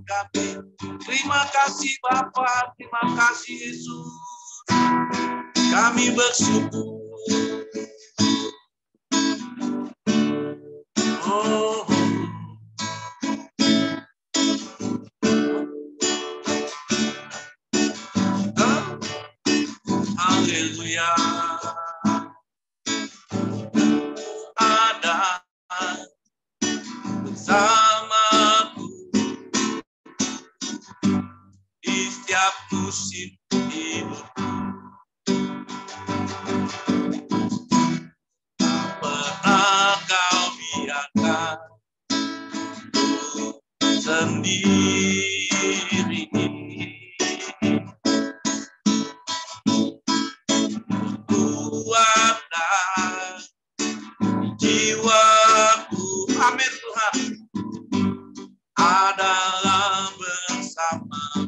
kami. Terima kasih Bapa, terima kasih Yesus. Kami bersyukur. Oh. Haleluya. Ada bersamaku di setiap musim hidup. Tak pernah kau biarkan sendiri. Kuatkan jiwaku, amin Tuhan, adalah bersama.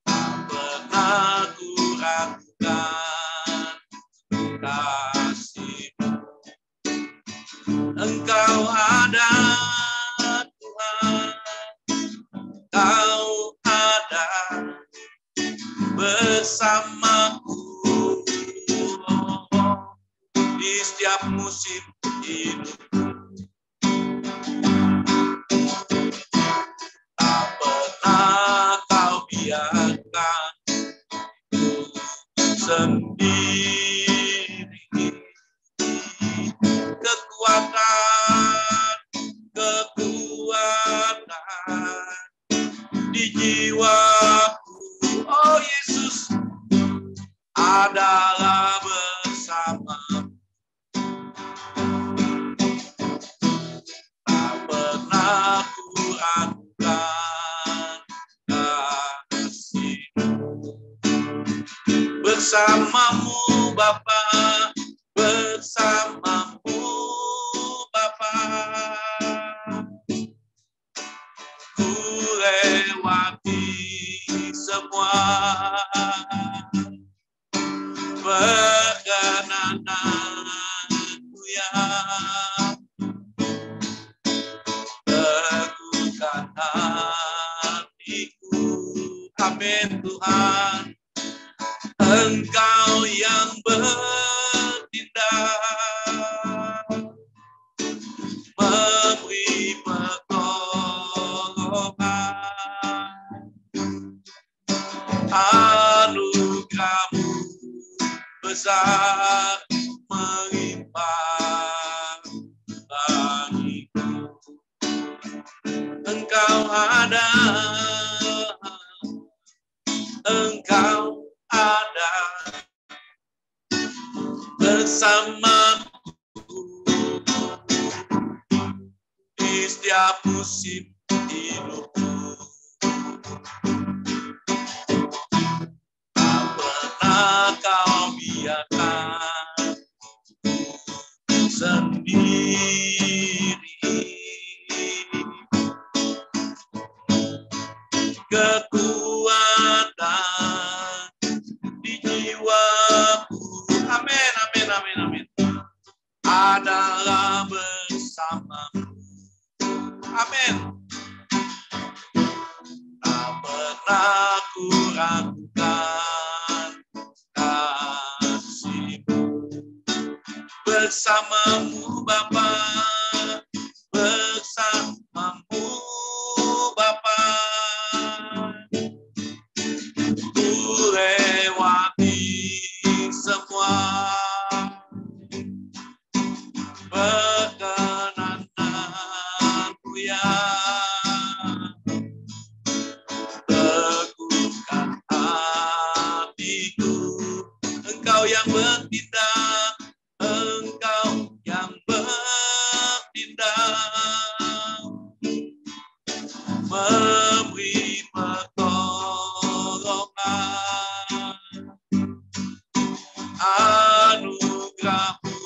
Tak pernah ku ragukan kasih-Mu. Engkau ada Tuhan, Kau ada bersamaku di setiap musim hidup. Tak pernah kau biarkan sendiri. Kekuatan di jiwaku, oh Yesus, adalah bersama. Tak pernah ku ragukan kasih-Mu. Bersamamu Bapa, bersamamu Bapa, ku lewati semua perkenananmu yang teguhkan hatiku. Amin Tuhan, Engkau yang bertindak, memberi pertolongan. Anugerah-Mu besar melimpah bagiku. Engkau ada, Engkau ada bersamaku di setiap musim hidupku. Tak pernah kau biarkan sendiri. Kekuatan di jiwaku, amin, amin, amin, amin, adalah bersamamu. Amin. Tak pernah ku ragukan kasih-Mu. Bersamamu Bapa, bersamamu Bapa, ku lewati semua perkenananmu yang teguhkan hatiku. Engkau yang bertindak, Engkau yang bertindak, memberi pertolongan. Anugerah-Mu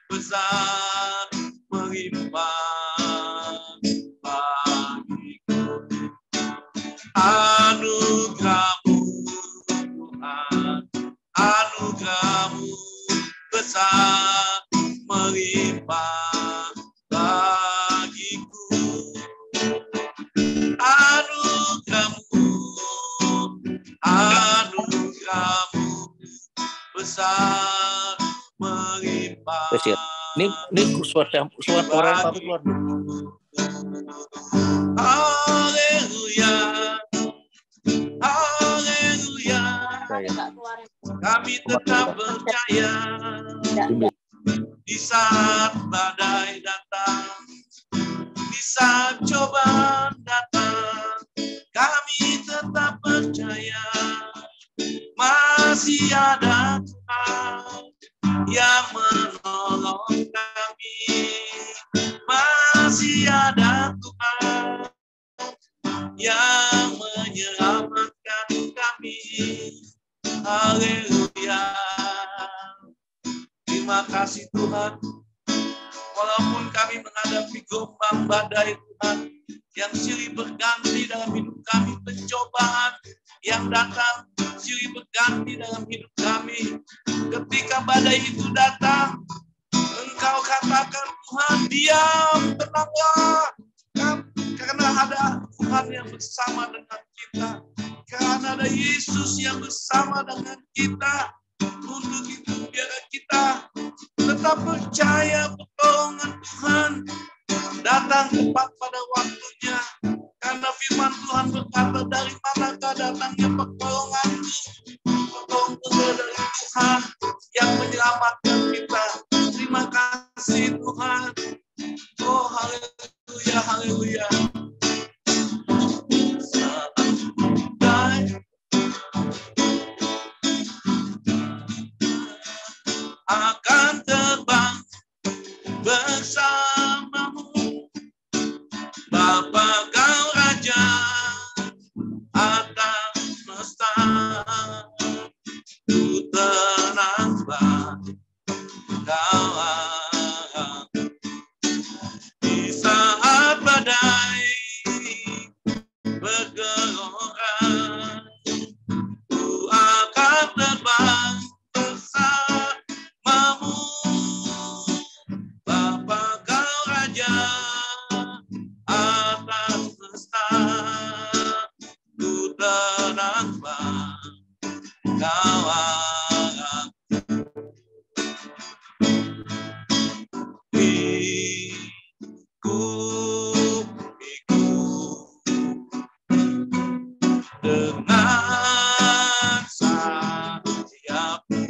besar melimpah bagiku. Anugerah-Mu Tuhan, anugerah-Mu besar melimpah bagiku. besar melimpah. Ini suara orang tapi keluar dulu. Haleluya, haleluya. Kami tetap percaya di saat badai datang, di saat cobaan datang, kami tetap percaya masih ada Tuhan yang menolong kami, masih ada Tuhan yang menyelamatkan kami. Haleluya. Terima kasih Tuhan. Walaupun kami menghadapi gelombang badai Tuhan yang silih berganti dalam hidup kami, pencobaan yang datang silih berganti dalam hidup kami. Ketika badai itu datang, Engkau katakan, Tuhan diam, tenanglah. Karena ada Tuhan yang bersama dengan kita. Karena ada Yesus yang bersama dengan kita. Untuk itu biar kita tetap percaya pertolongan Tuhan datang tepat pada waktunya. Karena firman Tuhan berkata, dari manakah datangnya pertolonganmu? Pertolongan dari Tuhan yang menyelamatkan kita. Terima kasih Tuhan. Oh haleluya, haleluya. Akan terbang bersamamu, Bapa Kau Raja atas semesta. Ku tenang Kau di saat badai bergelora. Ku akan terbang bersamamu, Bapa Kau Raja atas semesta. Ku tenang Kau dengan sayapmu.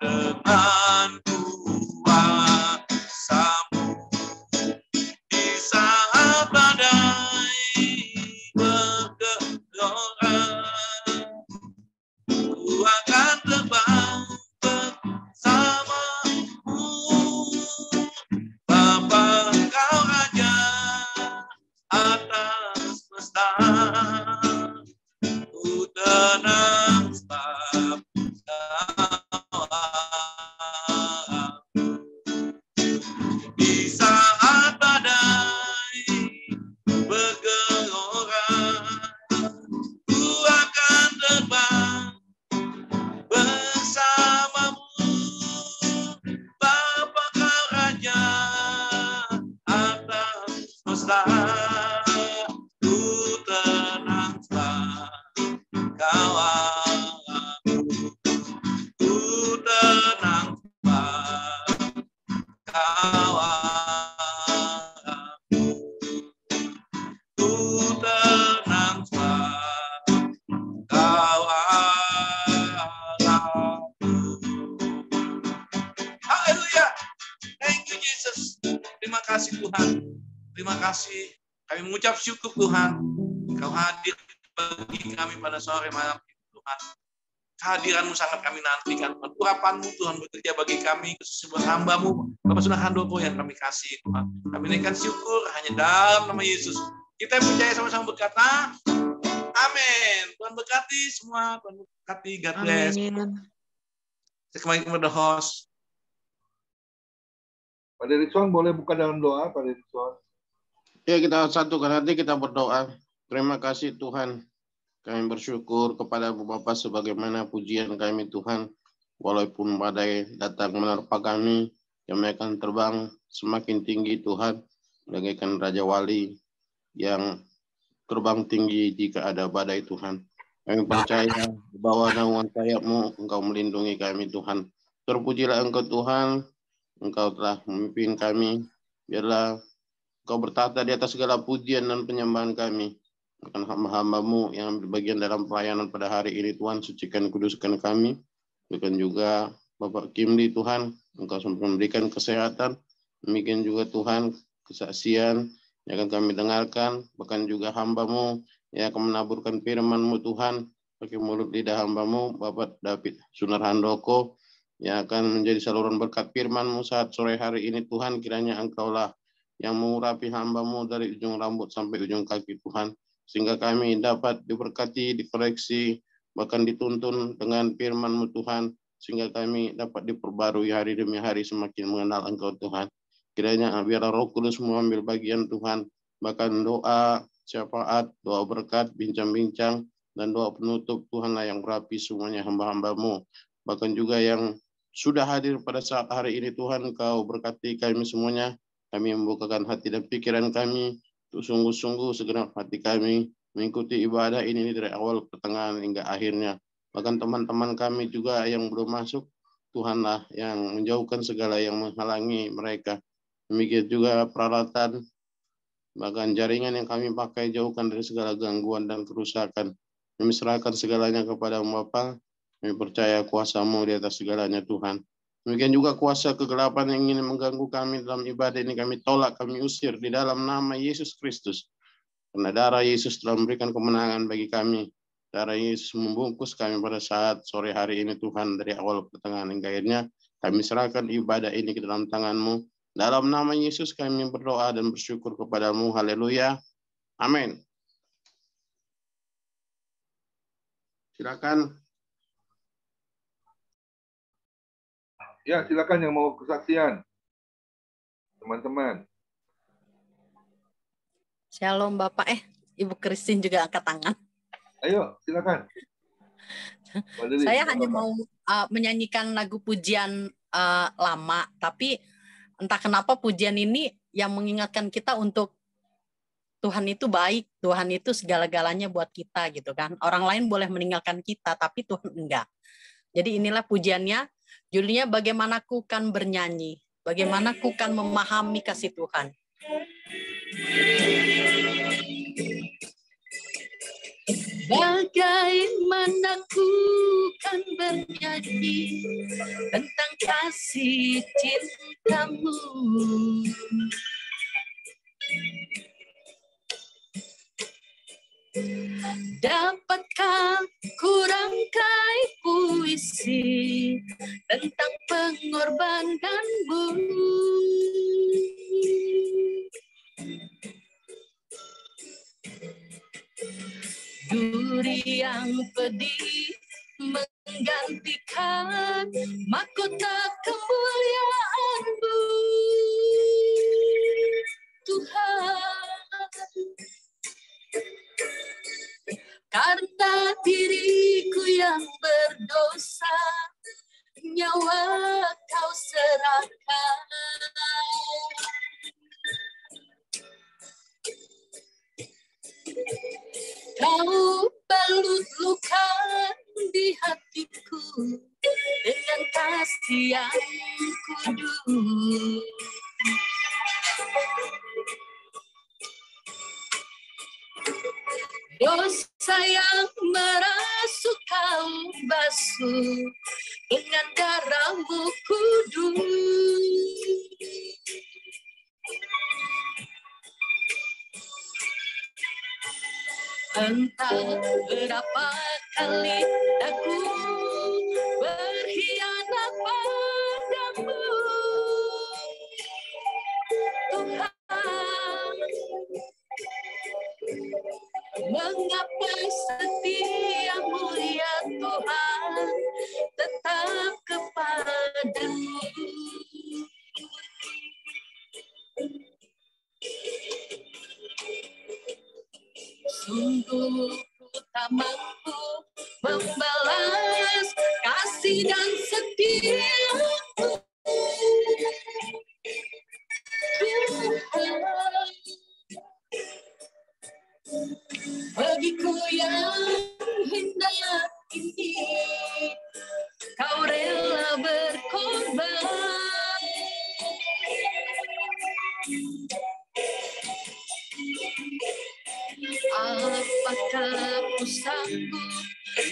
Dengan kuasamu di saat badai bergelora, ku akan terbang bersamamu, Bapa Kau Raja atas semesta. Ku tenang sebab di saat badai bergelora, ku akan terbang bersamamu, Bapa Kau Raja atas semesta. Ku tenang sebab Kau Allahku, ku tenang sebab Kau Allahku, ku tenang sebab Kau Allahku. Haleluya. Thank you Jesus. Terima kasih Tuhan. Terima kasih. Kami mengucap syukur Tuhan. Kau hadir bagi kami pada sore malam ini Tuhan. Kehadiran-Mu sangat kami nantikan Tuhan. Urapan-Mu Tuhan bekerja bagi kami, khusus buat hamba-Mu, Bapak Saudara Handoko yang kami kasih Tuhan. Kami naikkan syukur hanya dalam nama Yesus. Kita percaya sama-sama berkata, amin. Tuhan berkati semua, Tuhan berkati, God bless. Saya kembali kepada host. Pak Derikson boleh buka dalam doa, Pak Derikson. Ya, kita satukan hati, kita berdoa. Terima kasih Tuhan. Kami bersyukur kepada Bapa sebagaimana pujian kami Tuhan. Walaupun badai datang menerpa kami akan terbang semakin tinggi Tuhan. bagaikan Raja Wali yang terbang tinggi jika ada badai Tuhan. Kami percaya bahwa naungan sayap-Mu Engkau melindungi kami Tuhan. Terpujilah Engkau Tuhan, Engkau telah memimpin kami. Biarlah Engkau bertata di atas segala pujian dan penyembahan kami. Akan hamba-hamba-Mu yang berbagian dalam pelayanan pada hari ini Tuhan, sucikan kuduskan kami. Demikian juga Bapak Kimli Tuhan, Engkau memberikan kesehatan. Demikian juga Tuhan, kesaksian yang akan kami dengarkan, bahkan juga hamba-Mu yang akan menaburkan firman-Mu Tuhan, pakai mulut lidah hamba-Mu, Bapak David Sunar Handoko, yang akan menjadi saluran berkat firman-Mu saat sore hari ini Tuhan, kiranya Engkaulah yang mengurapi hamba-Mu dari ujung rambut sampai ujung kaki Tuhan, sehingga kami dapat diberkati, dikoreksi, bahkan dituntun dengan firman-Mu Tuhan, sehingga kami dapat diperbarui hari demi hari semakin mengenal Engkau Tuhan. Kiranya biarlah Roh Kudus mengambil bagian Tuhan, bahkan doa syafaat, doa berkat, bincang-bincang, dan doa penutup Tuhanlah yang merapi semuanya hamba-hamba-Mu. Bahkan juga yang sudah hadir pada saat hari ini Tuhan, Kau berkati kami semuanya. Kami membukakan hati dan pikiran kami untuk sungguh-sungguh segenap hati kami mengikuti ibadah ini dari awal pertengahan hingga akhirnya. Bahkan teman-teman kami juga yang belum masuk, Tuhanlah yang menjauhkan segala yang menghalangi mereka. Demikian juga peralatan, bahkan jaringan yang kami pakai, jauhkan dari segala gangguan dan kerusakan. Kami serahkan segalanya kepada-Mu Bapa. Kami percaya kuasa-Mu di atas segalanya Tuhan. Demikian juga kuasa kegelapan yang ingin mengganggu kami dalam ibadah ini, kami tolak, kami usir di dalam nama Yesus Kristus. Karena darah Yesus telah memberikan kemenangan bagi kami. Darah Yesus membungkus kami pada saat sore hari ini Tuhan, dari awal pertengahan hingga akhirnya. Kami serahkan ibadah ini ke dalam tangan-Mu. Dalam nama Yesus kami berdoa dan bersyukur kepada-Mu. Haleluya. Amin. Silakan. Ya, silakan yang mau kesaksian. Teman-teman. Shalom Bapak. Ibu Christine juga angkat tangan. Ayo, silakan. Saya hanya mau menyanyikan lagu pujian lama, tapi entah kenapa pujian ini yang mengingatkan kita untuk Tuhan itu baik, Tuhan itu segala-galanya buat kita gitu kan. Orang lain boleh meninggalkan kita, tapi Tuhan enggak. Jadi inilah pujiannya, judulnya Bagaimana Ku Kan Bernyanyi, Bagaimana Ku Kan Memahami Kasih Tuhan. Bagaimana ku kan bernyanyi tentang kasih cinta-Mu. Dapatkah ku rangkai puisi tentang pengorbanan-Mu. Duri yang pedih menggantikan mahkota kemuliaan-Mu, Tuhan. Karena diriku yang berdosa, nyawa Kau serahkan. Kau balut luka di hatiku dengan kasih yang kudus. Dosa yang merasuk Kau basuh dengan darah-Mu kudus. Entah berapa kali aku berkhianat padamu, Tuhan. Mengapa setia-Mu ya Tuhan tetap kepadamu. Sungguh ku tak mampu membalas kasih dan setia-Mu, Tuhan.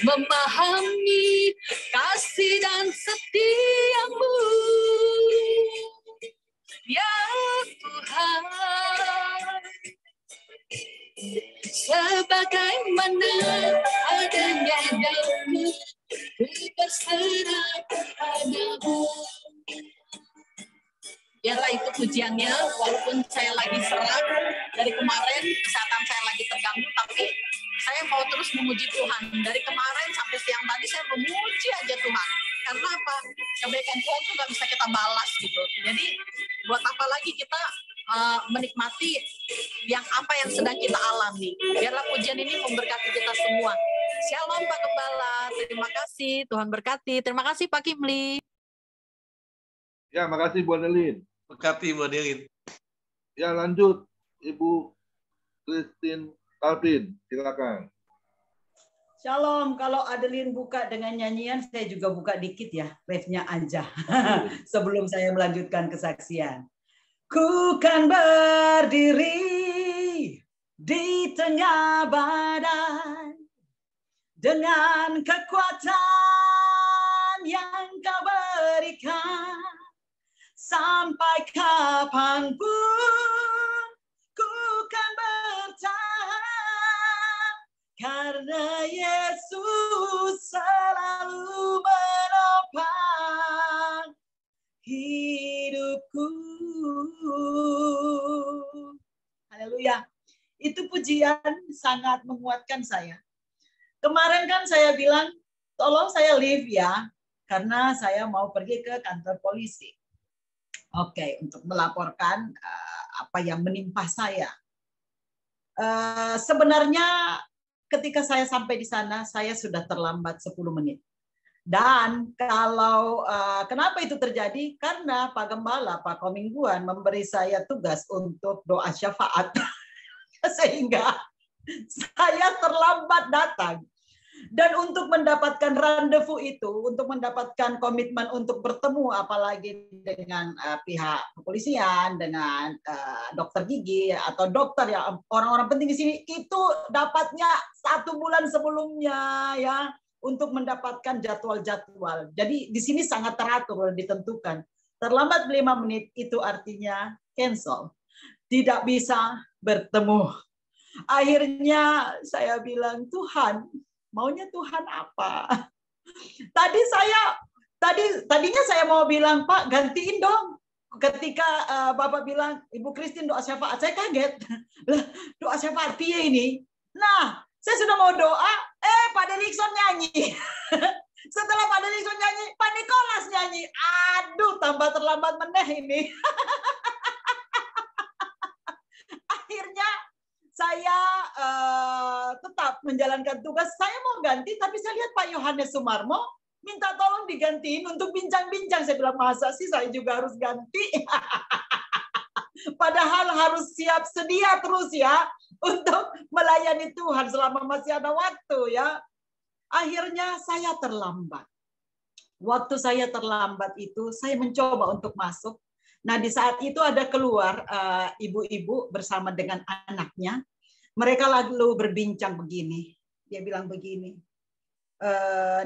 memahami kasih dan setiamu, ya Tuhan. Sebagaimana adanya Daud, berserah padamu. Biarlah itu pujiannya, walaupun saya lagi serak dari kemarin, kesehatan saya lagi terganggu, tapi saya mau terus memuji Tuhan. Dari kemarin sampai siang tadi saya memuji aja Tuhan. Karena apa? Kebaikan Tuhan itu gak bisa kita balas gitu. Jadi buat apa lagi kita menikmati apa yang sedang kita alami. Biarlah pujian ini memberkati kita semua. Shalom Pak Gembala, terima kasih, Tuhan berkati. Terima kasih Pak Kimli. Ya, makasih Bu Adeline. Berkati Bu Adeline. Ya, lanjut Ibu Christine Calvin, silakan. Shalom, kalau Adeline buka dengan nyanyian, saya juga buka dikit ya, refnya aja. Sebelum saya melanjutkan kesaksian. Ku kan berdiri di tengah badai dengan kekuatan yang Kau berikan. Sampai kapanpun ku kan bertahan, karena Yesus selalu menopang hidupku. Haleluya. Itu pujian sangat menguatkan saya. Kemarin kan saya bilang, tolong saya leave ya, karena saya mau pergi ke kantor polisi. Oke, untuk melaporkan apa yang menimpa saya. Sebenarnya ketika saya sampai di sana, saya sudah terlambat 10 menit. Dan kalau kenapa itu terjadi? Karena Pak Gembala, Pak Komingguan memberi saya tugas untuk doa syafaat. Sehingga saya terlambat datang. Dan untuk mendapatkan rendezvous itu, untuk mendapatkan komitmen untuk bertemu, apalagi dengan pihak kepolisian, dengan dokter gigi atau dokter ya, orang-orang penting di sini, itu dapatnya 1 bulan sebelumnya ya, untuk mendapatkan jadwal-jadwal. Jadi di sini sangat teratur, ditentukan. Terlambat 5 menit itu artinya cancel, tidak bisa bertemu. Akhirnya saya bilang, Tuhan, maunya Tuhan apa? Tadinya saya mau bilang, Pak, gantiin dong. Ketika Bapak bilang, Ibu Christine doa syafaat, saya kaget. Doa syafaat piye ini? Nah, saya sudah mau doa, Pak Delikson nyanyi. Setelah Pak Delikson nyanyi, Pak Nikolas nyanyi. Aduh, tambah terlambat meneh ini. Akhirnya saya tetap menjalankan tugas. Saya mau ganti, tapi saya lihat Pak Yohanes Sumarmo minta tolong digantiin untuk bincang-bincang. Saya bilang, masa sih saya juga harus ganti? Padahal harus siap sedia terus ya untuk melayani Tuhan selama masih ada waktu ya. Akhirnya saya terlambat. Waktu saya terlambat itu, saya mencoba untuk masuk. Nah, di saat itu ada keluar ibu-ibu bersama dengan anaknya. Mereka lalu berbincang begini. Dia bilang begini,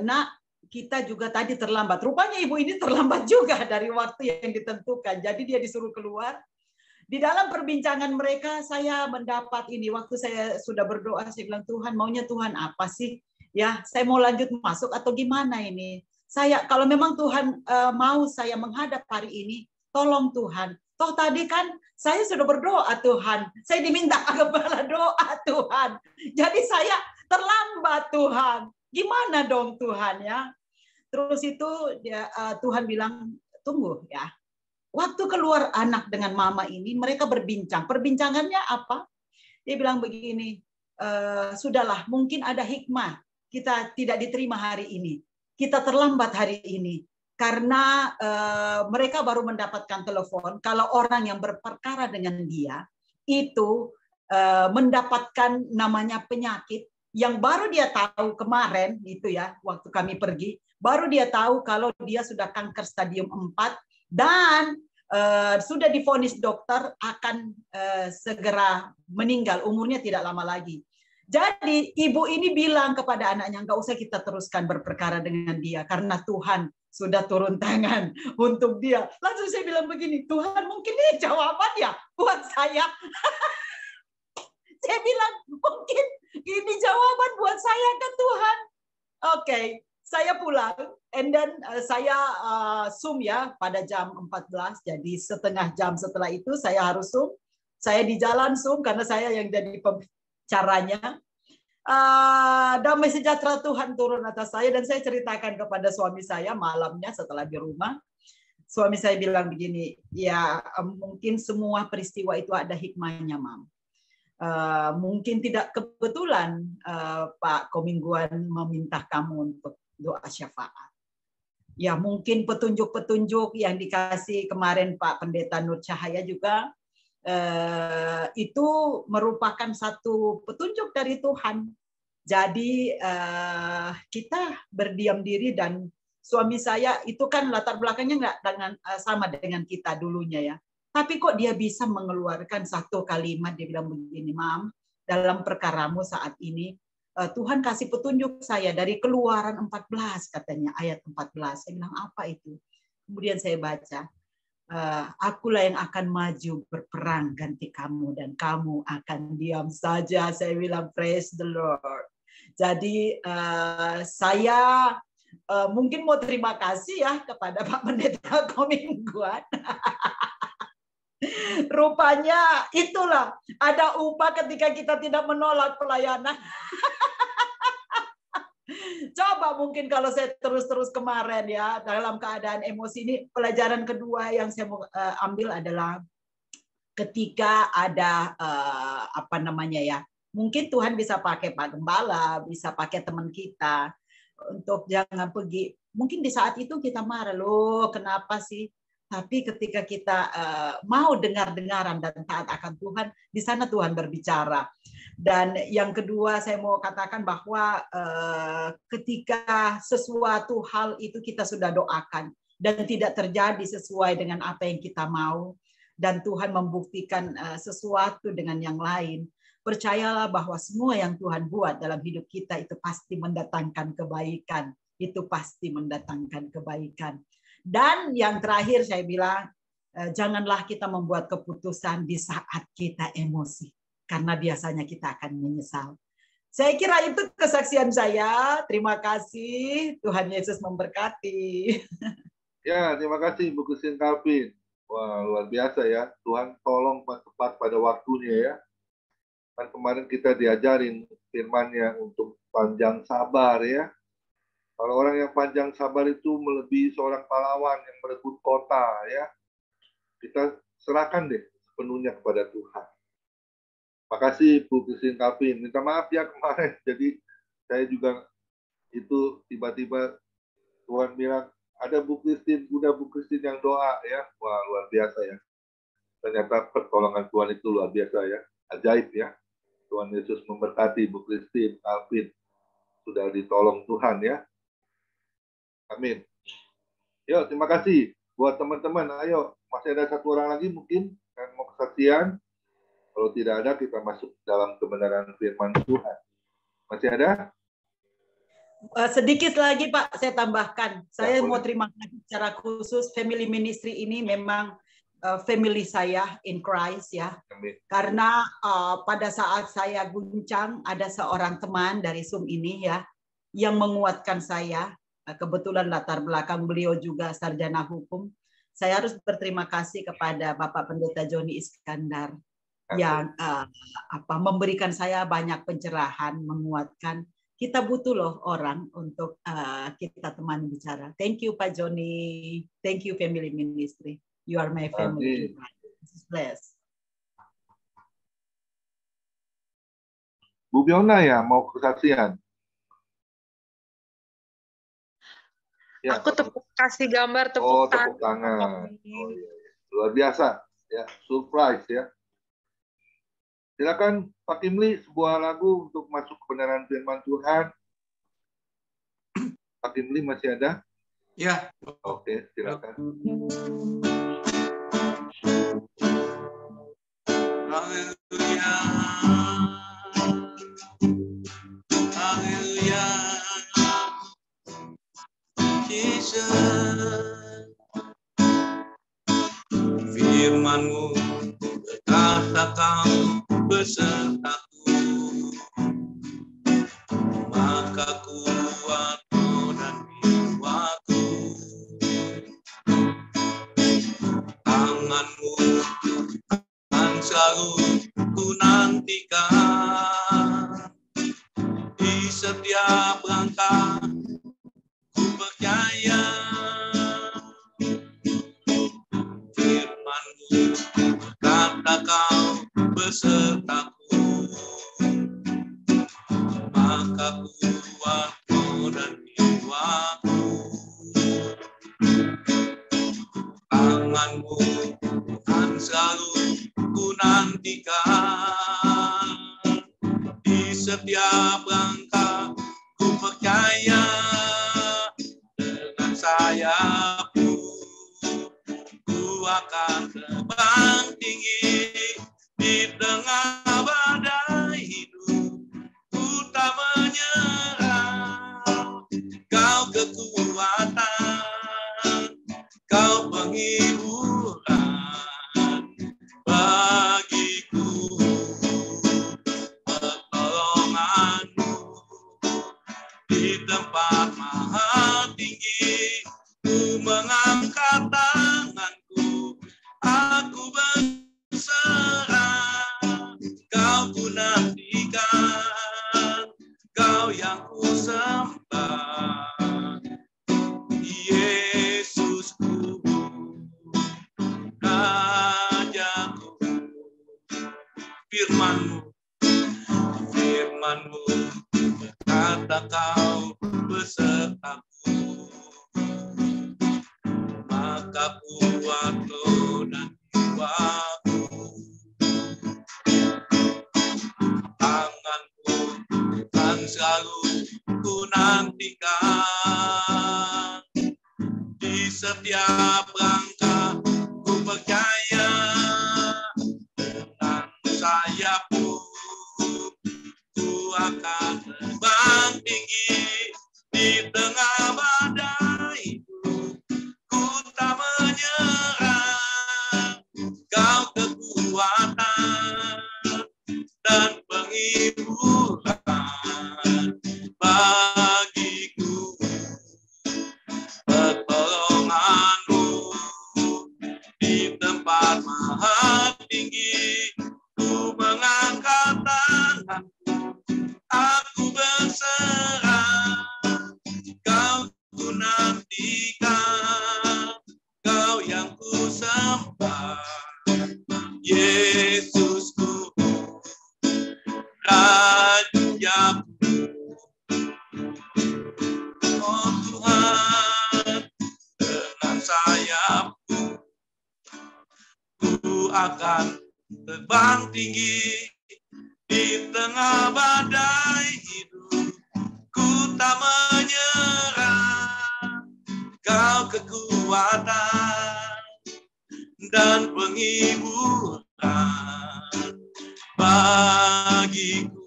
Nak, kita juga tadi terlambat. Rupanya ibu ini terlambat juga dari waktu yang ditentukan. Jadi dia disuruh keluar. Di dalam perbincangan mereka, saya mendapat ini. Waktu saya sudah berdoa, saya bilang, Tuhan, maunya Tuhan apa sih? Ya, saya mau lanjut masuk atau gimana ini? Kalau memang Tuhan mau saya menghadap hari ini, tolong Tuhan. Toh tadi kan saya sudah berdoa Tuhan. Saya diminta Gembala doa Tuhan. Jadi saya terlambat Tuhan. Gimana dong Tuhan ya? Terus itu Tuhan bilang, tunggu ya. Waktu keluar anak dengan mama ini, mereka berbincang. Perbincangannya apa? Dia bilang begini, sudahlah mungkin ada hikmah. Kita tidak diterima hari ini. Kita terlambat hari ini. Karena mereka baru mendapatkan telepon kalau orang yang berperkara dengan dia itu mendapatkan namanya penyakit yang baru dia tahu kemarin itu ya, waktu kami pergi, baru dia tahu kalau dia sudah kanker stadium 4 dan sudah divonis dokter akan segera meninggal, umurnya tidak lama lagi. Jadi ibu ini bilang kepada anaknya, nggak usah kita teruskan berperkara dengan dia, karena Tuhan sudah turun tangan untuk dia. Langsung saya bilang begini, Tuhan mungkin ini jawaban ya buat saya. Saya bilang, mungkin ini jawaban buat saya ke Tuhan. Oke, saya pulang, and then saya Zoom ya pada jam 14, jadi setengah jam setelah itu saya harus Zoom. Saya di jalan Zoom karena saya yang jadi pembicaranya. Damai sejahtera Tuhan turun atas saya, dan saya ceritakan kepada suami saya malamnya setelah di rumah. Suami saya bilang begini, ya mungkin semua peristiwa itu ada hikmahnya, Mam. Mungkin tidak kebetulan Pak Komingguan meminta kamu untuk doa syafaat. Ya mungkin petunjuk-petunjuk yang dikasih kemarin Pak Pendeta Nur Cahaya juga itu merupakan satu petunjuk dari Tuhan. Jadi kita berdiam diri, dan suami saya itu kan latar belakangnya nggak sama dengan kita dulunya ya. Tapi kok dia bisa mengeluarkan satu kalimat, dia bilang begini, Mam, dalam perkaramu saat ini Tuhan kasih petunjuk saya dari Keluaran 14 katanya, ayat 14. Saya bilang apa itu? Kemudian saya baca, akulah yang akan maju berperang ganti kamu, dan kamu akan diam saja. Saya bilang praise the Lord. Jadi saya mungkin mau terima kasih ya kepada Pak Pendeta Komingguan. Rupanya itulah ada upah ketika kita tidak menolak pelayanan. Coba mungkin kalau saya terus-terus kemarin ya dalam keadaan emosi ini, pelajaran kedua yang saya mau ambil adalah ketika ada apa namanya ya, mungkin Tuhan bisa pakai Pak Gembala, bisa pakai teman kita untuk jangan pergi. Mungkin di saat itu kita marah, loh kenapa sih? Tapi ketika kita mau dengar-dengaran dan taat akan Tuhan, di sana Tuhan berbicara. Dan yang kedua saya mau katakan bahwa ketika sesuatu hal itu kita sudah doakan dan tidak terjadi sesuai dengan apa yang kita mau, dan Tuhan membuktikan sesuatu dengan yang lain, percayalah bahwa semua yang Tuhan buat dalam hidup kita itu pasti mendatangkan kebaikan. Itu pasti mendatangkan kebaikan. Dan yang terakhir saya bilang, janganlah kita membuat keputusan di saat kita emosi, karena biasanya kita akan menyesal. Saya kira itu kesaksian saya. Terima kasih. Tuhan Yesus memberkati. Ya, terima kasih Bu Christine Calvin. Wah, luar biasa ya. Tuhan tolong tepat pada waktunya ya. Kan kemarin kita diajarin firman-Nya untuk panjang sabar ya. Kalau orang yang panjang sabar itu melebihi seorang pahlawan yang merebut kota ya. Kita serahkan deh sepenuhnya kepada Tuhan. Makasih Bu Christine Calvin. Minta maaf ya kemarin. Jadi saya juga itu tiba-tiba Tuhan bilang ada Bu Christine, udah Bu Christine yang doa ya. Wah, luar biasa ya. Ternyata pertolongan Tuhan itu luar biasa ya. Ajaib ya. Tuhan Yesus memberkati Bu Christine Calvin. Sudah ditolong Tuhan ya. Amin. Yuk, terima kasih buat teman-teman. Ayo, masih ada satu orang lagi mungkin yang mau kesaksian. Kalau tidak ada, kita masuk dalam kebenaran firman Tuhan. Masih ada? Sedikit lagi Pak, saya tambahkan. Saya mau boleh. terima kasih secara khusus Family Ministry ini memang family saya in Christ ya. Amin. Karena pada saat saya guncang, ada seorang teman dari Zoom ini ya yang menguatkan saya. Kebetulan latar belakang beliau juga sarjana hukum. Saya harus berterima kasih kepada Bapak Pendeta Joni Iskandar yang memberikan saya banyak pencerahan, menguatkan. Kita butuh loh orang untuk kita temani bicara. Thank you Pak Joni. Thank you Family Ministry. You are my family. Bless. Bu Biona ya mau kesaksian. Ya, aku kasih gambar tepuk tangan. Tepuk tangan. Oh, iya. Luar biasa ya, surprise ya. Silakan Pak Kimli sebuah lagu untuk masuk kebenaran firman Tuhan. Pak Kimli masih ada? Ya. Oke, silakan. Haleluya. Yesus. Firman-Mu berkata Kau besertaku, maka kuatku dan jiwaku. Tangan-Mu akan selalu ku nantikan, di setiap langkah ku percaya. Firman-Mu berkata Kau besertaku, maka kuatku dan jiwaku. Tangan-Mu akan selalu ku nantikan, di setiap langkah ku percaya. Dengan sayap-Mu ku akan terbang tinggi di tengah badai hidup. Ku tak menyerah, Kau kekuatan, Kau penghiburan bagiku. Pertolongan-Mu di tempat maha tinggi, ku mengangkat tanganku, aku berserah. Kau ku nantikan, Kau yang ku sembah, Yesusku, Rajaku. Firman-Mu berkata Kau besertaku, maka kuatku dan jiwaku. Tangan-Mu akan selalu ku nantikan, di setiap langkah ku percaya. Dengan sayap-Mu ku akan terbang tinggi di tengah badai hidup. Ku tak menyerah, Kau kekuatan dan penghiburan bagiku. Pertolongan-Mu di tempat maha tinggi, ku mengangkat tanganku, aku berserah. Kau ku nantikan, Kau yang ku sembah, Yesusku, Rajaku. Oh Tuhan, dengan sayap-Mu ku akan terbang tinggi di tengah badai hidup. Ku tak menyerah, Kau kekuatan dan penghiburan bagiku.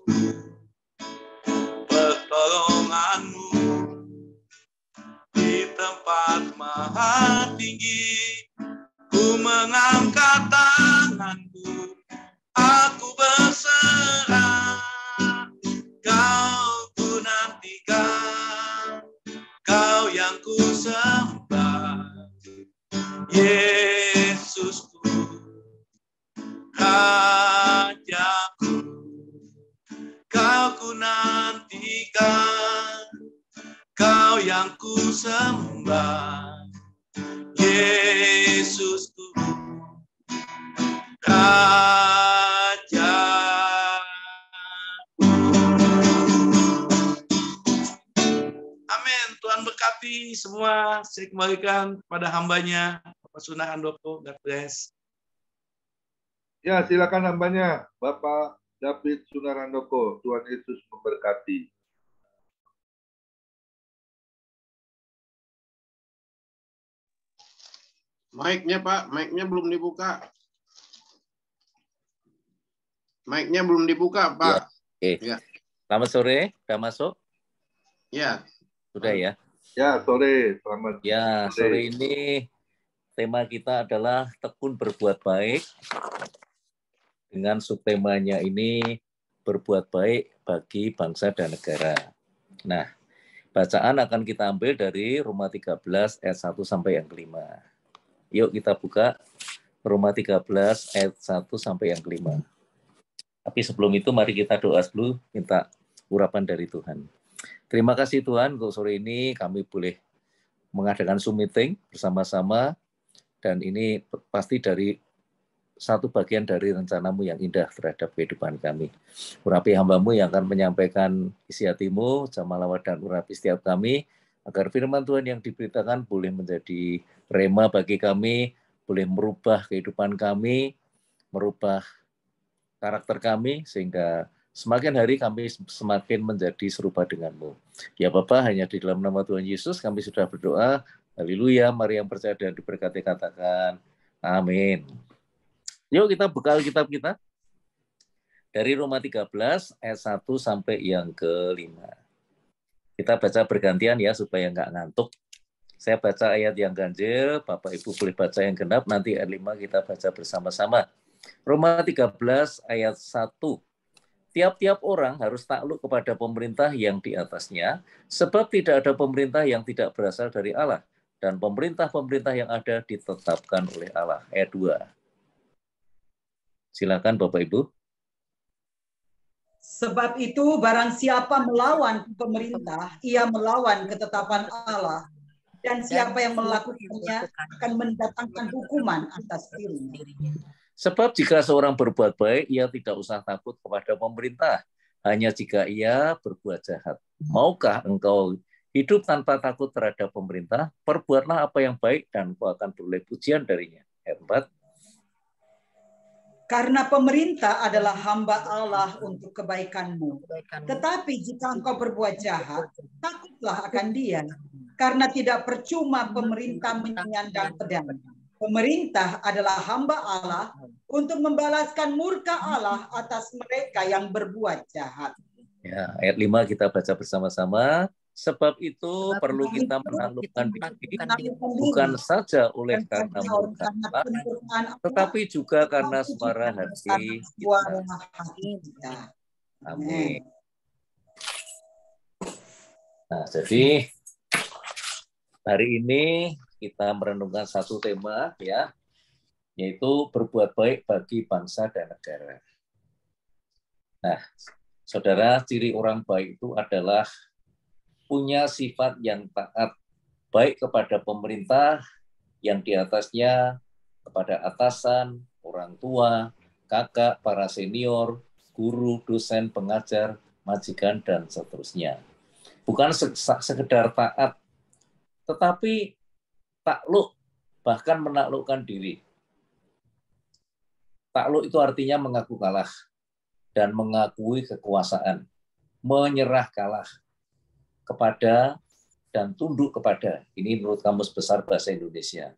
Pertolongan-Mu di tempat maha tinggi, ku mengangkat tanganku, aku berserah. Kau ku nantikan, Kau yang ku sembah, Yesusku, Rajaku. Kau ku nantikan, Kau yang ku sembah, Yesusku, Raja. Amin. Tuhan berkati semua. Saya kembalikan kepada hambanya, Bapak Sunar Handoko. God bless. Ya, silakan hambanya, Bapak David Sunar Handoko. Tuhan Yesus memberkati. Mic-nya Pak, mic-nya belum dibuka. Mic-nya belum dibuka Pak. Ya, oke. Ya. Selamat sore, sudah masuk? Ya. Sudah ya. Ya, sore. Selamat Ya, sore ini tema kita adalah tekun berbuat baik. Dengan subtemanya ini berbuat baik bagi bangsa dan negara. Nah, bacaan akan kita ambil dari Roma 13 ayat 1 sampai yang kelima. Yuk kita buka Roma 13 ayat 1 sampai yang kelima. Tapi sebelum itu mari kita doa dulu, minta urapan dari Tuhan. Terima kasih Tuhan, untuk sore ini kami boleh mengadakan Zoom meeting bersama-sama, dan ini pasti dari satu bagian dari rencanamu yang indah terhadap kehidupan kami. Urapi hamba-Mu yang akan menyampaikan isi hati-Mu, jamalah dan urapi setiap kami, agar firman Tuhan yang diberitakan boleh menjadi rema bagi kami, boleh merubah kehidupan kami, merubah karakter kami, sehingga semakin hari kami semakin menjadi serupa dengan-Mu. Ya Bapa, hanya di dalam nama Tuhan Yesus kami sudah berdoa. Haleluya, mari yang percaya dan diberkati katakan amin. Yuk kita buka Alkitab kita dari Roma 13 ayat 1 sampai yang kelima. Kita baca bergantian ya supaya nggak ngantuk. Saya baca ayat yang ganjil, Bapak Ibu boleh baca yang genap, nanti ayat 5 kita baca bersama-sama. Roma 13 ayat 1. Tiap-tiap orang harus takluk kepada pemerintah yang di atasnya, sebab tidak ada pemerintah yang tidak berasal dari Allah, dan pemerintah-pemerintah yang ada ditetapkan oleh Allah. Ayat 2. Silakan Bapak Ibu. Sebab itu barang siapa melawan pemerintah, ia melawan ketetapan Allah. Dan siapa yang melakukannya akan mendatangkan hukuman atas dirinya. Sebab jika seorang berbuat baik, ia tidak usah takut kepada pemerintah, hanya jika ia berbuat jahat. Maukah engkau hidup tanpa takut terhadap pemerintah? Perbuatlah apa yang baik dan engkau akan beroleh pujian darinya. Ayat 4. Karena pemerintah adalah hamba Allah untuk kebaikanmu. Tetapi jika engkau berbuat jahat, takutlah akan dia. Karena tidak percuma pemerintah menyandang pedang. Pemerintah adalah hamba Allah untuk membalaskan murka Allah atas mereka yang berbuat jahat. Ya, ayat 5 kita baca bersama-sama. Sebab itu perlu kita menaklukkan diri, bukan saja oleh karena murka Allah, tetapi juga karena suara hati kita. Amin. Nah, jadi hari ini kita merenungkan satu tema, ya, yaitu berbuat baik bagi bangsa dan negara. Nah, saudara, ciri orang baik itu adalah punya sifat yang taat, baik kepada pemerintah yang di atasnya, kepada atasan, orang tua, kakak, para senior, guru, dosen, pengajar, majikan, dan seterusnya. Bukan sekedar taat, tetapi takluk, bahkan menaklukkan diri. Takluk itu artinya mengaku kalah dan mengakui kekuasaan, menyerah kalah kepada dan tunduk kepada. Ini menurut Kamus Besar Bahasa Indonesia.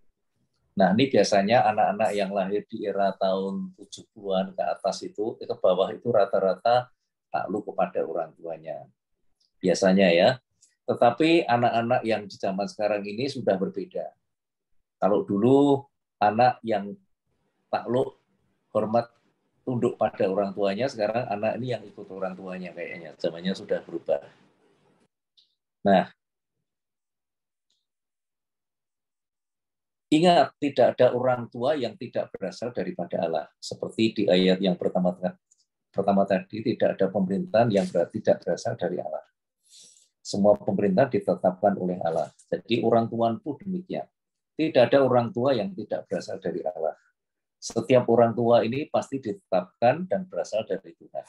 Nah, ini biasanya anak-anak yang lahir di era tahun 70-an ke atas itu, ke bawah itu rata-rata takluk kepada orang tuanya. Biasanya ya. Tetapi anak-anak yang di zaman sekarang ini sudah berbeda. Kalau dulu anak yang takluk, hormat, tunduk pada orang tuanya, sekarang anak ini yang ikut orang tuanya kayaknya. Zamannya sudah berubah. Nah, ingat, tidak ada orang tua yang tidak berasal daripada Allah. Seperti di ayat yang pertama tadi, tidak ada pemerintahan yang tidak berasal dari Allah. Semua pemerintah ditetapkan oleh Allah. Jadi orang tua pun demikian. Tidak ada orang tua yang tidak berasal dari Allah. Setiap orang tua ini pasti ditetapkan dan berasal dari Tuhan.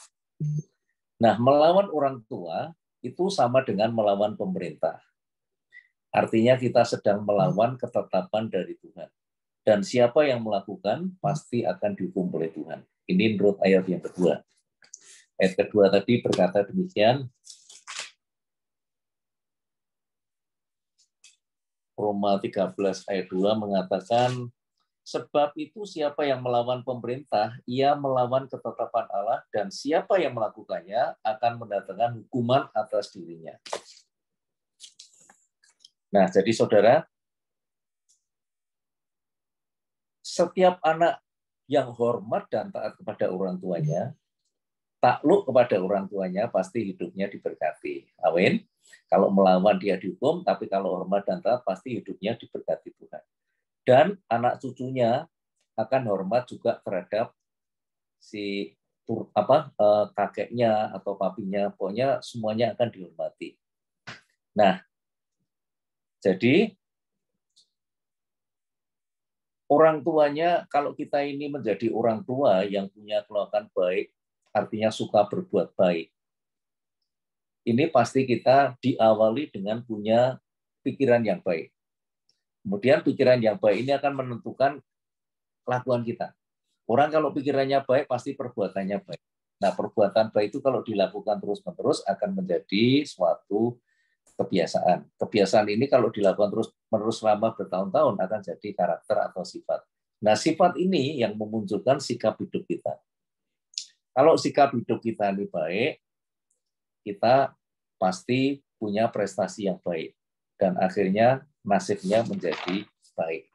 Nah, melawan orang tua itu sama dengan melawan pemerintah. Artinya kita sedang melawan ketetapan dari Tuhan. Dan siapa yang melakukan pasti akan dihukum oleh Tuhan. Ini menurut ayat yang kedua. Ayat kedua tadi berkata demikian. Roma 13 ayat 2 mengatakan, sebab itu siapa yang melawan pemerintah, ia melawan ketetapan Allah, dan siapa yang melakukannya akan mendatangkan hukuman atas dirinya. Nah, jadi saudara, setiap anak yang hormat dan taat kepada orang tuanya, takluk kepada orang tuanya, pasti hidupnya diberkati. Amin. Kalau melawan dia dihukum, tapi kalau hormat dan taat pasti hidupnya diberkati Tuhan. Dan anak cucunya akan hormat juga terhadap si kakeknya atau papinya, pokoknya semuanya akan dihormati. Nah, jadi orang tuanya, kalau kita ini menjadi orang tua yang punya kelakuan baik, artinya suka berbuat baik, ini pasti kita diawali dengan punya pikiran yang baik. Kemudian pikiran yang baik ini akan menentukan kelakuan kita. Orang kalau pikirannya baik, pasti perbuatannya baik. Nah, perbuatan baik itu kalau dilakukan terus-menerus akan menjadi suatu kebiasaan. Kebiasaan ini kalau dilakukan terus-menerus selama bertahun-tahun akan jadi karakter atau sifat. Nah, sifat ini yang memunculkan sikap hidup kita. Kalau sikap hidup kita ini baik, kita pasti punya prestasi yang baik. Dan akhirnya nasibnya menjadi baik.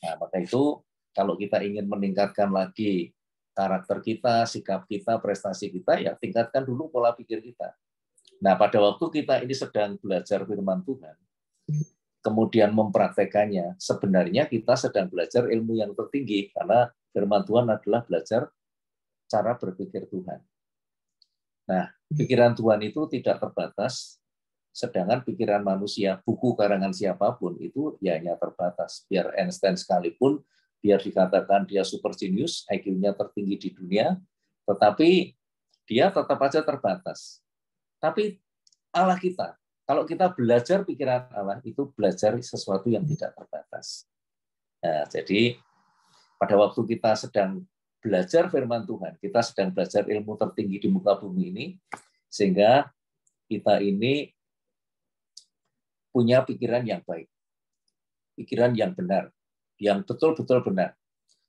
Nah, maka itu kalau kita ingin meningkatkan lagi karakter kita, sikap kita, prestasi kita, ya tingkatkan dulu pola pikir kita. Nah, pada waktu kita ini sedang belajar firman Tuhan, kemudian mempraktekannya, sebenarnya kita sedang belajar ilmu yang tertinggi, karena firman Tuhan adalah belajar cara berpikir Tuhan. Nah, pikiran Tuhan itu tidak terbatas, sedangkan pikiran manusia, buku karangan siapapun, itu ya hanya terbatas. Biar Einstein sekalipun, biar dikatakan dia super genius, IQ-nya tertinggi di dunia, tetapi dia tetap aja terbatas. Tapi Allah kita, kalau kita belajar pikiran Allah, itu belajar sesuatu yang tidak terbatas. Nah, jadi pada waktu kita sedang belajar firman Tuhan, kita sedang belajar ilmu tertinggi di muka bumi ini, sehingga kita ini punya pikiran yang baik, pikiran yang benar, yang betul-betul benar.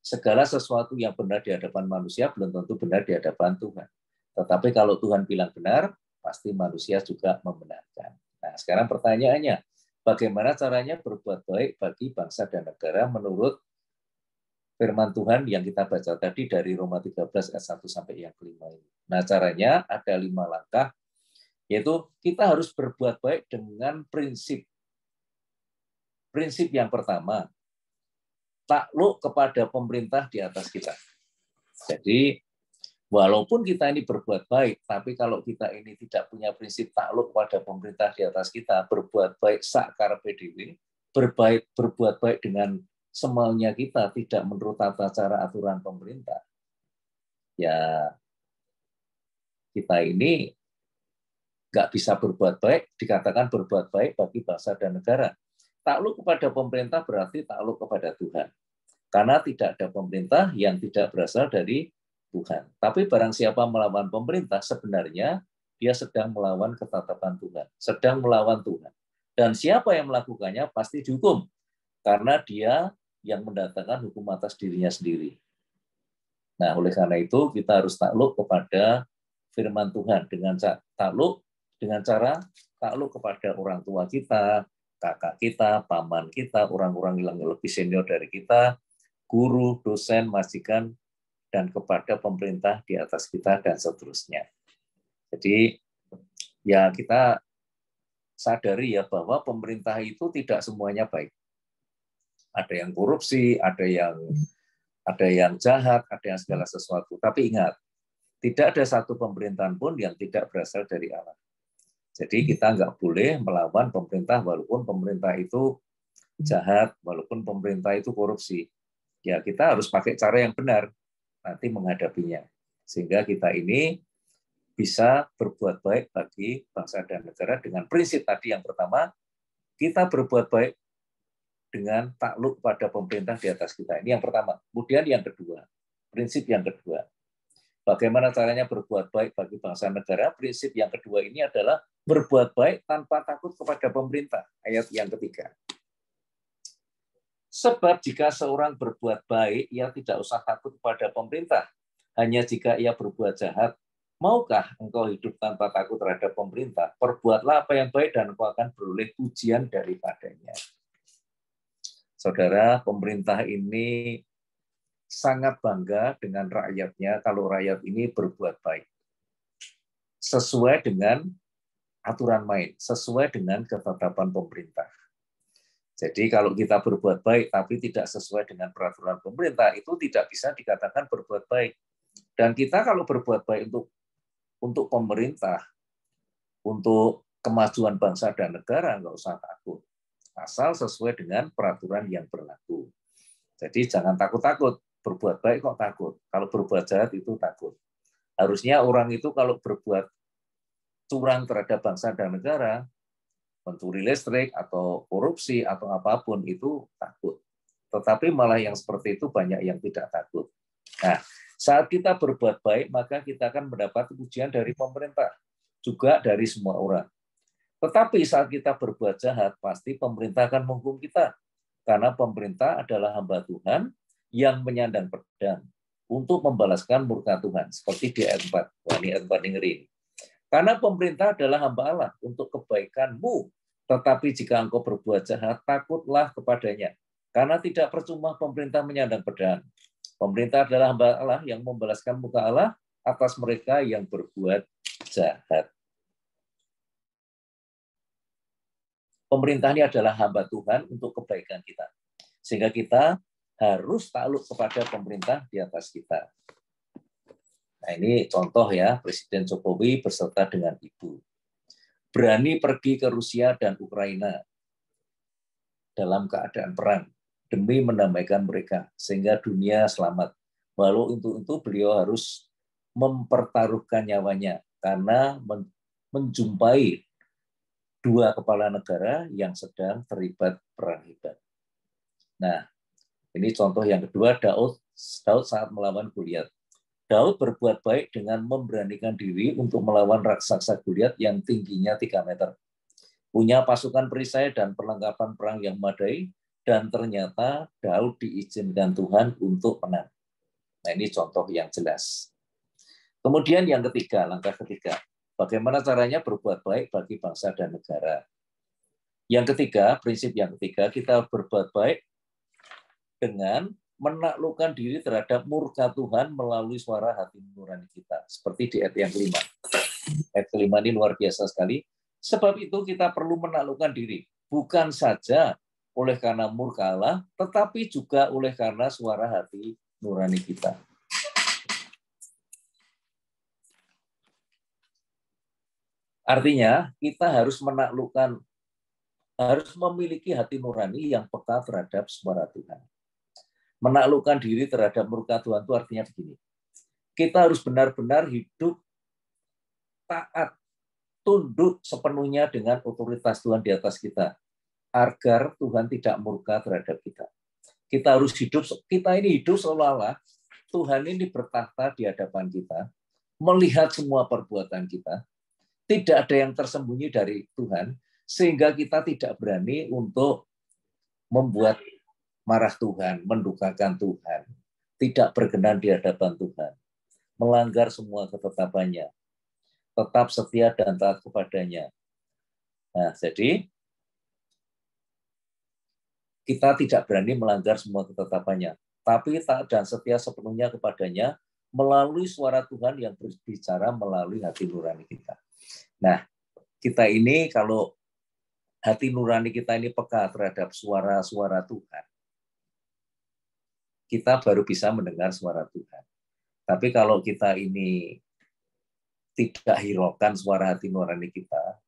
Segala sesuatu yang benar di hadapan manusia belum tentu benar di hadapan Tuhan. Tetapi kalau Tuhan bilang benar, pasti manusia juga membenarkan. Nah, sekarang pertanyaannya, bagaimana caranya berbuat baik bagi bangsa dan negara menurut firman Tuhan yang kita baca tadi dari Roma 13 ayat 1 sampai yang kelima ini. Nah, caranya ada 5 langkah, yaitu kita harus berbuat baik dengan prinsip. Prinsip yang pertama, takluk kepada pemerintah di atas kita. Jadi, walaupun kita ini berbuat baik, tapi kalau kita ini tidak punya prinsip takluk kepada pemerintah di atas kita, berbuat baik sak karepe dhewe, berbuat baik dengan semaunya kita, tidak menurut tata cara aturan pemerintah, ya kita ini nggak bisa berbuat baik, dikatakan berbuat baik bagi bangsa dan negara. Takluk kepada pemerintah berarti takluk kepada Tuhan. Karena tidak ada pemerintah yang tidak berasal dari Tuhan. Tapi barang siapa melawan pemerintah, sebenarnya dia sedang melawan ketetapan Tuhan. Sedang melawan Tuhan. Dan siapa yang melakukannya pasti dihukum. Karena dia yang mendatangkan hukum atas dirinya sendiri. Nah, oleh karena itu kita harus takluk kepada firman Tuhan. Dengan cara takluk kepada orang tua kita, kakak kita, paman kita, orang-orang yang lebih senior dari kita, guru, dosen, majikan, dan kepada pemerintah di atas kita, dan seterusnya. Jadi, ya kita sadari ya bahwa pemerintah itu tidak semuanya baik. Ada yang korupsi, ada yang jahat, ada yang segala sesuatu. Tapi ingat, tidak ada satu pemerintahan pun yang tidak berasal dari Allah. Jadi kita nggak boleh melawan pemerintah walaupun pemerintah itu jahat, walaupun pemerintah itu korupsi. Ya kita harus pakai cara yang benar nanti menghadapinya. Sehingga kita ini bisa berbuat baik bagi bangsa dan negara dengan prinsip tadi yang pertama, kita berbuat baik dengan takluk pada pemerintah di atas kita. Ini yang pertama. Kemudian yang kedua, prinsip yang kedua. Bagaimana caranya berbuat baik bagi bangsa dan negara? Prinsip yang kedua ini adalah berbuat baik tanpa takut kepada pemerintah. Ayat yang ketiga. Sebab jika seorang berbuat baik, ia tidak usah takut kepada pemerintah. Hanya jika ia berbuat jahat, Maukah engkau hidup tanpa takut terhadap pemerintah? Perbuatlah apa yang baik dan engkau akan beroleh pujian daripadanya. Saudara, pemerintah ini sangat bangga dengan rakyatnya kalau rakyat ini berbuat baik. Sesuai dengan aturan main, sesuai dengan ketetapan pemerintah. Jadi kalau kita berbuat baik tapi tidak sesuai dengan peraturan pemerintah, itu tidak bisa dikatakan berbuat baik. Dan kita kalau berbuat baik untuk pemerintah, untuk kemajuan bangsa dan negara, nggak usah takut. Asal sesuai dengan peraturan yang berlaku. Jadi jangan takut-takut. Berbuat baik kok takut. Kalau berbuat jahat itu takut. Harusnya orang itu kalau berbuat curang terhadap bangsa dan negara, mencuri listrik atau korupsi atau apapun itu takut. Tetapi malah yang seperti itu banyak yang tidak takut. Nah, saat kita berbuat baik, maka kita akan mendapat pujian dari pemerintah, juga dari semua orang. Tetapi saat kita berbuat jahat, pasti pemerintah akan menghukum kita. Karena pemerintah adalah hamba Tuhan yang menyandang pedang untuk membalaskan murka Tuhan. Seperti di ayat 4. Wah, ini ayat 4 dengerin. Karena pemerintah adalah hamba Allah untuk kebaikanmu. Tetapi jika engkau berbuat jahat, takutlah kepadanya. Karena tidak percuma pemerintah menyandang pedang. Pemerintah adalah hamba Allah yang membalaskan muka Allah atas mereka yang berbuat jahat. Pemerintah ini adalah hamba Tuhan untuk kebaikan kita. Sehingga kita harus takluk kepada pemerintah di atas kita. Nah, ini contoh ya, Presiden Jokowi beserta dengan Ibu. Berani pergi ke Rusia dan Ukraina dalam keadaan perang demi mendamaikan mereka sehingga dunia selamat. Walau untuk itu beliau harus mempertaruhkan nyawanya karena menjumpai dua kepala negara yang sedang terlibat perang hebat. Nah, ini contoh yang kedua, Daud saat melawan Goliat. Daud berbuat baik dengan memberanikan diri untuk melawan raksasa Goliat yang tingginya 3 meter. Punya pasukan perisai dan perlengkapan perang yang memadai, dan ternyata Daud diizinkan Tuhan untuk menang. Nah, ini contoh yang jelas. Kemudian yang ketiga, langkah ketiga. Bagaimana caranya berbuat baik bagi bangsa dan negara. Yang ketiga, prinsip yang ketiga, kita berbuat baik dengan menaklukkan diri terhadap murka Tuhan melalui suara hati nurani kita. Seperti di ayat yang kelima. Ayat kelima ini luar biasa sekali. Sebab itu kita perlu menaklukkan diri. Bukan saja oleh karena murka Allah, tetapi juga oleh karena suara hati nurani kita. Artinya, kita harus menaklukkan, harus memiliki hati nurani yang peka terhadap suara Tuhan. Menaklukkan diri terhadap murka Tuhan itu artinya begini. Kita harus benar-benar hidup taat, tunduk sepenuhnya dengan otoritas Tuhan di atas kita, agar Tuhan tidak murka terhadap kita. Kita harus hidup, kita ini hidup seolah-olah Tuhan ini bertahta di hadapan kita, melihat semua perbuatan kita, tidak ada yang tersembunyi dari Tuhan, sehingga kita tidak berani untuk membuat marah Tuhan, mendukakan Tuhan, tidak berkenan di hadapan Tuhan, melanggar semua ketetapannya, tetap setia dan taat kepadanya. Nah, jadi kita tidak berani melanggar semua ketetapannya, tapi taat dan setia sepenuhnya kepadanya melalui suara Tuhan yang berbicara melalui hati nurani kita. Nah, kita ini kalau hati nurani kita ini peka terhadap suara-suara Tuhan, kita baru bisa mendengar suara Tuhan. Tapi kalau kita ini tidak hiraukan suara hati nurani kita,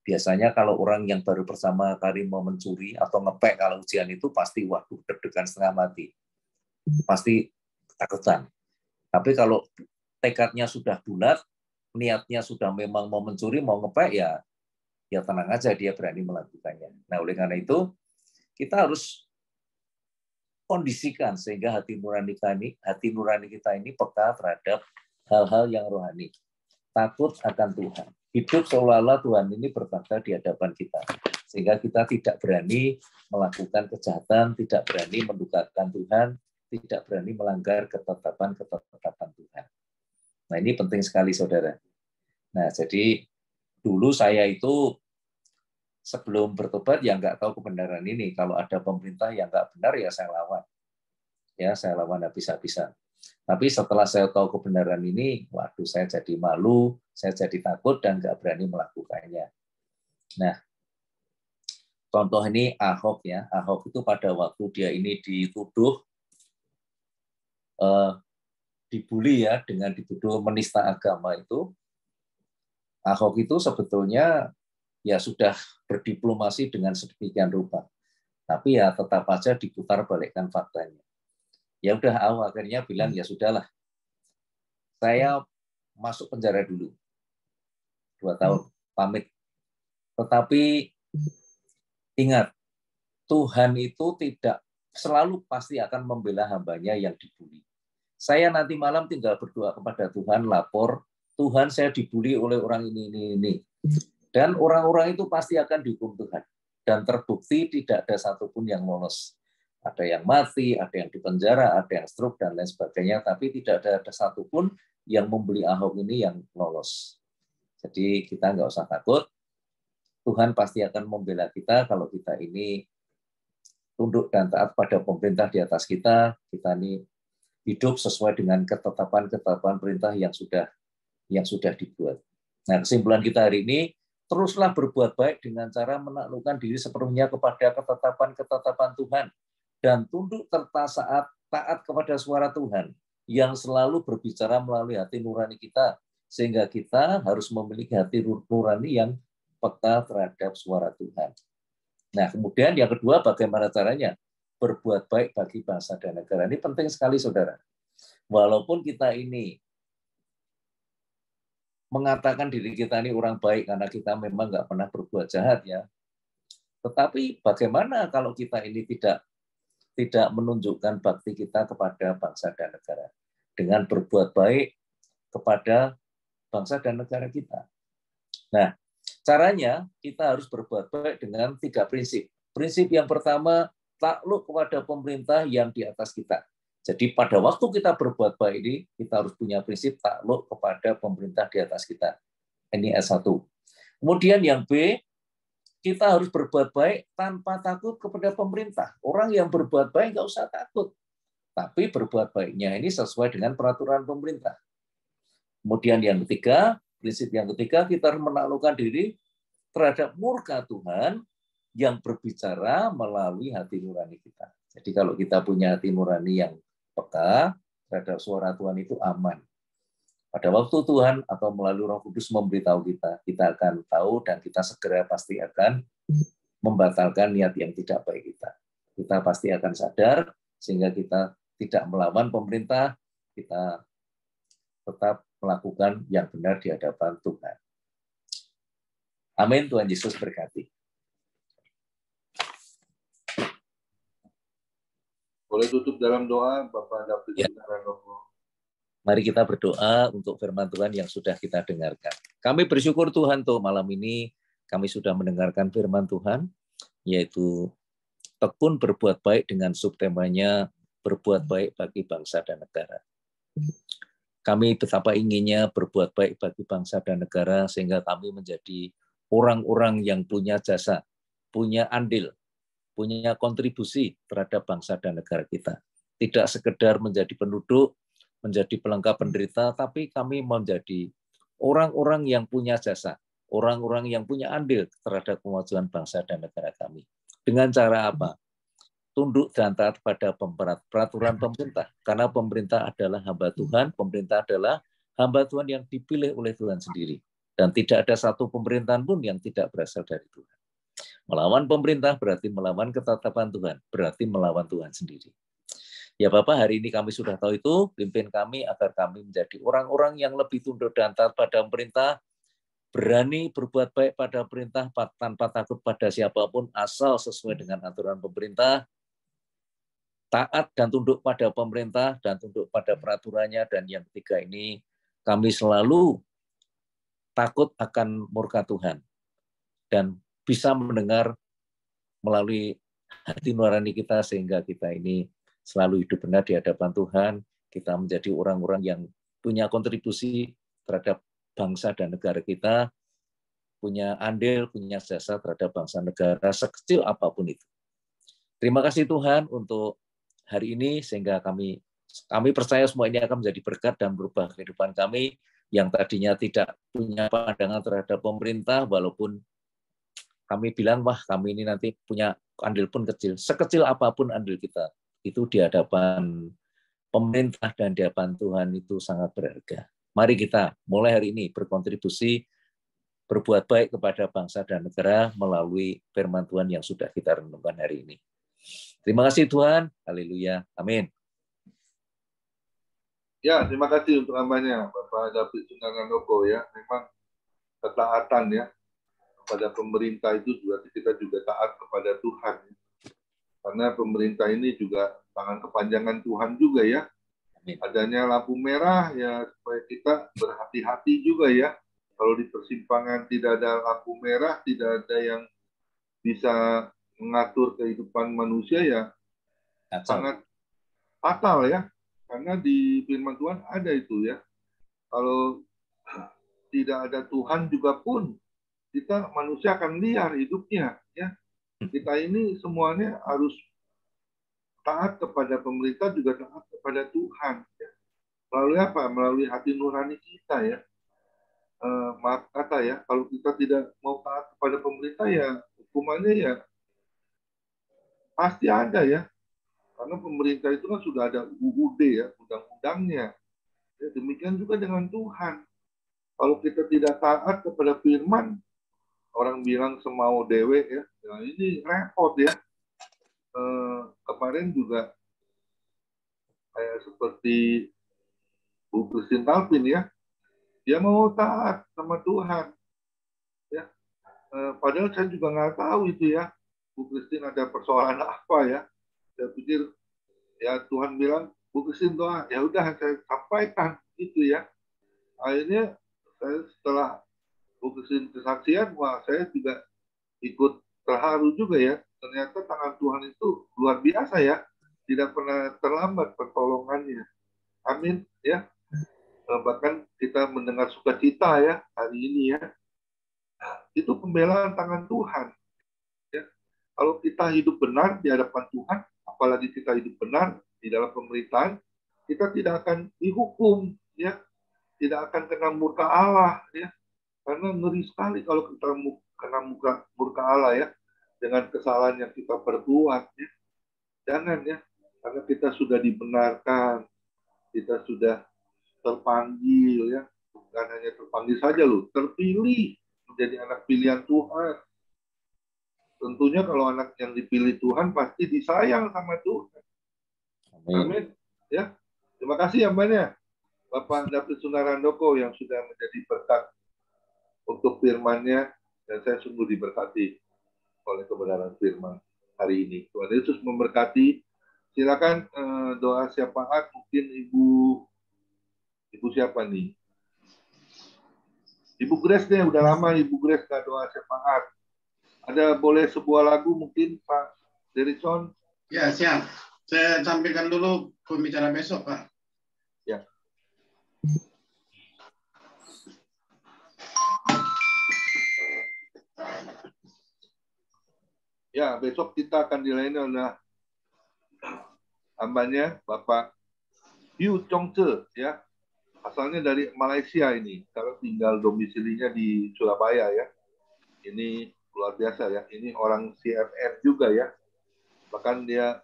biasanya kalau orang yang baru bersama kali mau mencuri atau ngepek kalau ujian itu pasti waduh deg-degan setengah mati. Pasti ketakutan. Tapi kalau tekadnya sudah bulat, niatnya sudah memang mau mencuri, mau ngepek, ya tenang aja dia berani melakukannya. Nah, oleh karena itu kita harus kondisikan sehingga hati nurani kita ini peka terhadap hal-hal yang rohani. Takut akan Tuhan. Hidup seolah-olah Tuhan ini bertahta di hadapan kita. Sehingga kita tidak berani melakukan kejahatan, tidak berani mendukakan Tuhan, tidak berani melanggar ketetapan-ketetapan Tuhan. Nah, ini penting sekali, saudara. Nah, jadi dulu saya itu sebelum bertobat ya nggak tahu kebenaran ini. Kalau ada pemerintah yang nggak benar ya saya lawan. Ya, saya lawan habis-habisan. Tapi setelah saya tahu kebenaran ini, waduh, saya jadi malu, saya jadi takut dan nggak berani melakukannya. Nah, contoh ini Ahok ya. Ahok itu pada waktu dia ini dituduh dibully ya, dengan dituduh menista agama itu, Ahok itu sebetulnya ya sudah berdiplomasi dengan sedemikian rupa. Tapi ya tetap aja diputar balikkan faktanya. Ya udah, Ahok akhirnya bilang ya sudahlah, saya masuk penjara dulu 2 tahun, pamit. Tetapi ingat, Tuhan itu tidak selalu pasti akan membela hambanya yang dibully. Saya nanti malam tinggal berdoa kepada Tuhan, lapor, Tuhan saya dibully oleh orang ini. Dan orang-orang itu pasti akan dihukum Tuhan. Dan terbukti tidak ada satupun yang lolos. Ada yang mati, ada yang dipenjara, ada yang stroke, dan lain sebagainya. Tapi tidak ada satupun yang membeli Ahok ini yang lolos. Jadi kita nggak usah takut. Tuhan pasti akan membela kita kalau kita ini tunduk dan taat pada pemerintah di atas kita. Kita ini hidup sesuai dengan ketetapan-ketetapan perintah yang sudah dibuat. Nah, kesimpulan kita hari ini, teruslah berbuat baik dengan cara menaklukkan diri sepenuhnya kepada ketetapan-ketetapan Tuhan dan tunduk serta taat kepada suara Tuhan yang selalu berbicara melalui hati nurani kita, sehingga kita harus memiliki hati nurani yang peka terhadap suara Tuhan. Nah, kemudian yang kedua, bagaimana caranya? Berbuat baik bagi bangsa dan negara. Ini penting sekali, saudara. Walaupun kita ini mengatakan diri kita ini orang baik karena kita memang nggak pernah berbuat jahat ya. Tetapi bagaimana kalau kita ini tidak menunjukkan bakti kita kepada bangsa dan negara dengan berbuat baik kepada bangsa dan negara kita. Nah, caranya kita harus berbuat baik dengan 3 prinsip. Prinsip yang pertama, takluk kepada pemerintah yang di atas kita. Jadi pada waktu kita berbuat baik ini, kita harus punya prinsip takluk kepada pemerintah di atas kita. Ini S1. Kemudian yang B, kita harus berbuat baik tanpa takut kepada pemerintah. Orang yang berbuat baik nggak usah takut. Tapi berbuat baiknya ini sesuai dengan peraturan pemerintah. Kemudian yang ketiga, prinsip yang ketiga, kita harus menaklukkan diri terhadap murka Tuhan yang berbicara melalui hati nurani kita. Jadi kalau kita punya hati nurani yang peka terhadap suara Tuhan itu aman. Pada waktu Tuhan atau melalui Roh Kudus memberitahu kita akan tahu dan kita segera pasti akan membatalkan niat yang tidak baik kita. Kita pasti akan sadar sehingga kita tidak melawan pemerintah, kita tetap melakukan yang benar di hadapan Tuhan. Amin. Tuhan Yesus berkati. Boleh tutup dalam doa, Bapak David. Ya. Mari kita berdoa untuk firman Tuhan yang sudah kita dengarkan. Kami bersyukur Tuhan untuk malam ini kami sudah mendengarkan firman Tuhan, yaitu tekun berbuat baik dengan subtemanya berbuat baik bagi bangsa dan negara. Kami betapa inginnya berbuat baik bagi bangsa dan negara sehingga kami menjadi orang-orang yang punya jasa, punya andil, punya kontribusi terhadap bangsa dan negara kita. Tidak sekedar menjadi penduduk, menjadi pelengkap penderita, tapi kami menjadi orang-orang yang punya jasa, orang-orang yang punya andil terhadap kemajuan bangsa dan negara kami. Dengan cara apa? Tunduk dan taat pada peraturan pemerintah. Karena pemerintah adalah hamba Tuhan, pemerintah adalah hamba Tuhan yang dipilih oleh Tuhan sendiri. Dan tidak ada satu pemerintahan pun yang tidak berasal dari Tuhan. Melawan pemerintah berarti melawan ketetapan Tuhan, berarti melawan Tuhan sendiri. Ya Bapak, hari ini kami sudah tahu itu, pimpin kami agar kami menjadi orang-orang yang lebih tunduk dan taat pada pemerintah, berani berbuat baik pada pemerintah tanpa takut pada siapapun, asal sesuai dengan aturan pemerintah, taat dan tunduk pada pemerintah dan tunduk pada peraturannya, dan yang ketiga ini kami selalu takut akan murka Tuhan dan bisa mendengar melalui hati nurani kita sehingga kita ini selalu hidup benar di hadapan Tuhan. Kita menjadi orang-orang yang punya kontribusi terhadap bangsa dan negara kita, punya andil, punya jasa terhadap bangsa negara sekecil apapun itu. Terima kasih Tuhan untuk hari ini, sehingga kami percaya semua ini akan menjadi berkat dan berubah kehidupan kami yang tadinya tidak punya pandangan terhadap pemerintah, walaupun kami bilang, wah kami ini nanti punya andil pun kecil. Sekecil apapun andil kita, itu di hadapan pemerintah dan di hadapan Tuhan itu sangat berharga. Mari kita mulai hari ini berkontribusi, berbuat baik kepada bangsa dan negara melalui firman Tuhan yang sudah kita renungkan hari ini. Terima kasih Tuhan. Haleluya. Amin. Ya, terima kasih untuk hambanya, Bapak David Sunarandoko ya. Memang ketaatan ya kepada pemerintah itu juga kita juga taat kepada Tuhan. Karena pemerintah ini juga tangan kepanjangan Tuhan juga ya. Amin. Adanya lampu merah ya supaya kita berhati-hati juga ya. Kalau di persimpangan tidak ada lampu merah, tidak ada yang bisa mengatur kehidupan manusia ya, sangat fatal ya. Karena di firman Tuhan ada itu ya. Kalau tidak ada Tuhan juga pun kita manusia akan liar hidupnya ya. Kita ini semuanya harus taat kepada pemerintah, juga taat kepada Tuhan ya. Melalui apa? Melalui hati nurani kita ya. Maaf kata ya, kalau kita tidak mau taat kepada pemerintah ya hukumannya ya pasti ada ya. Karena pemerintah itu kan sudah ada UUD ya, undang-undangnya. Ya, demikian juga dengan Tuhan. Kalau kita tidak taat kepada firman, orang bilang semau dewe ya, nah ini repot ya. Kemarin juga kayak seperti Bu Christine Calvin ya, dia mau taat sama Tuhan. Ya, padahal saya juga nggak tahu itu ya, Bu Christine ada persoalan apa ya. Saya pikir ya Tuhan bilang Bu Christine doa, ya udah saya sampaikan itu ya. Akhirnya saya setelah Bu Christine kesaksian, wah saya juga ikut terharu juga ya. Ternyata tangan Tuhan itu luar biasa ya, tidak pernah terlambat pertolongannya. Amin ya. Bahkan kita mendengar sukacita ya hari ini ya. Itu pembelaan tangan Tuhan. Ya. Kalau kita hidup benar di hadapan Tuhan, apalagi kita hidup benar di dalam pemerintahan, kita tidak akan dihukum, ya, tidak akan kena murka Allah, ya, karena ngeri sekali kalau kita kena murka Allah ya, dengan kesalahan yang kita perbuat, ya. Jangan ya, karena kita sudah dibenarkan, kita sudah terpanggil, ya, bukan hanya terpanggil saja loh, terpilih menjadi anak pilihan Tuhan. Tentunya kalau anak yang dipilih Tuhan pasti disayang sama Tuhan. Amin. Ya, terima kasih ya banyak Bapak David Sunarandoko yang sudah menjadi berkat untuk firman-Nya, dan saya sungguh diberkati oleh kebenaran firman hari ini. Tuhan Yesus memberkati. Silakan doa syafaat, mungkin Ibu siapa nih? Ibu Grace deh, udah lama Ibu Grace nggak doa syafaat. Ada boleh sebuah lagu mungkin Pak Derison? Ya, siap. Saya sampaikan dulu pembicara besok, Pak. Ya. Ya, besok kita akan dilayani oleh hambanya Bapak Yu Chong Tse, ya. Asalnya dari Malaysia ini, sekarang tinggal domisilinya di Surabaya ya. Ini luar biasa ya. Ini orang CFF juga ya. Bahkan dia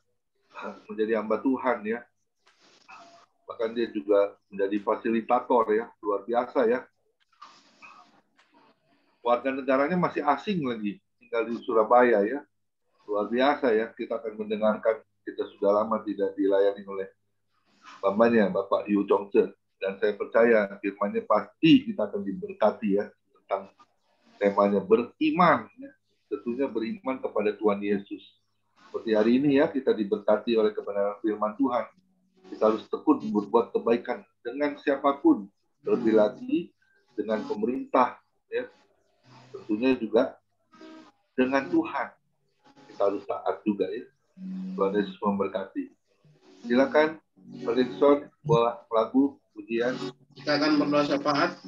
menjadi hamba Tuhan ya. Bahkan dia juga menjadi fasilitator ya. Luar biasa ya. Warga negaranya masih asing lagi. Tinggal di Surabaya ya. Luar biasa ya. Kita akan mendengarkan. Kita sudah lama tidak dilayani oleh bapaknya, Bapak Yu Chong Tse. Dan saya percaya firman-Nya pasti kita akan diberkati ya. Tentang temanya beriman, ya. Tentunya beriman kepada Tuhan Yesus. Seperti hari ini ya, kita diberkati oleh kebenaran firman Tuhan. Kita harus tekun berbuat kebaikan dengan siapapun, terlebih lagi dengan pemerintah, ya. Tentunya juga dengan Tuhan. Kita harus taat juga ya. Tuhan Yesus memberkati. Silakan, Pak Dixon, buah lagu pujian. Kita akan berdoa syafaat.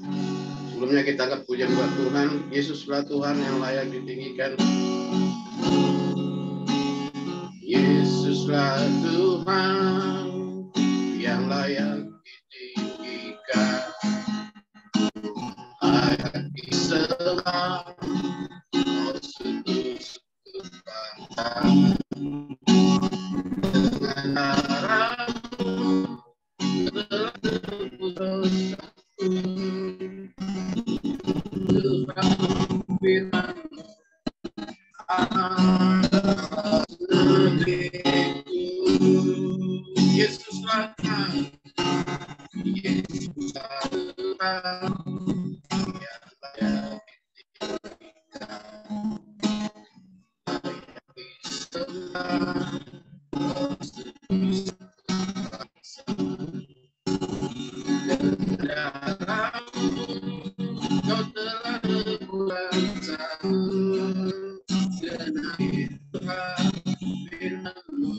Sebelumnya kita angkat pujian buat Tuhan. Yesuslah Tuhan yang layak ditinggikan. Yesuslah Tuhan yang layak ditinggikan. Layak disembah, oh sungguh-sungguh dengan darah-Mu telah tebus dosaku. Tuhan firman-Mu atas negeriku. Yesuslah Tuhan, Yesuslah Tuhan yang layak ditinggikan, layak disembah, oh sungguh-sungguh Kau telah berkuasa dengan Tuhan firman-Mu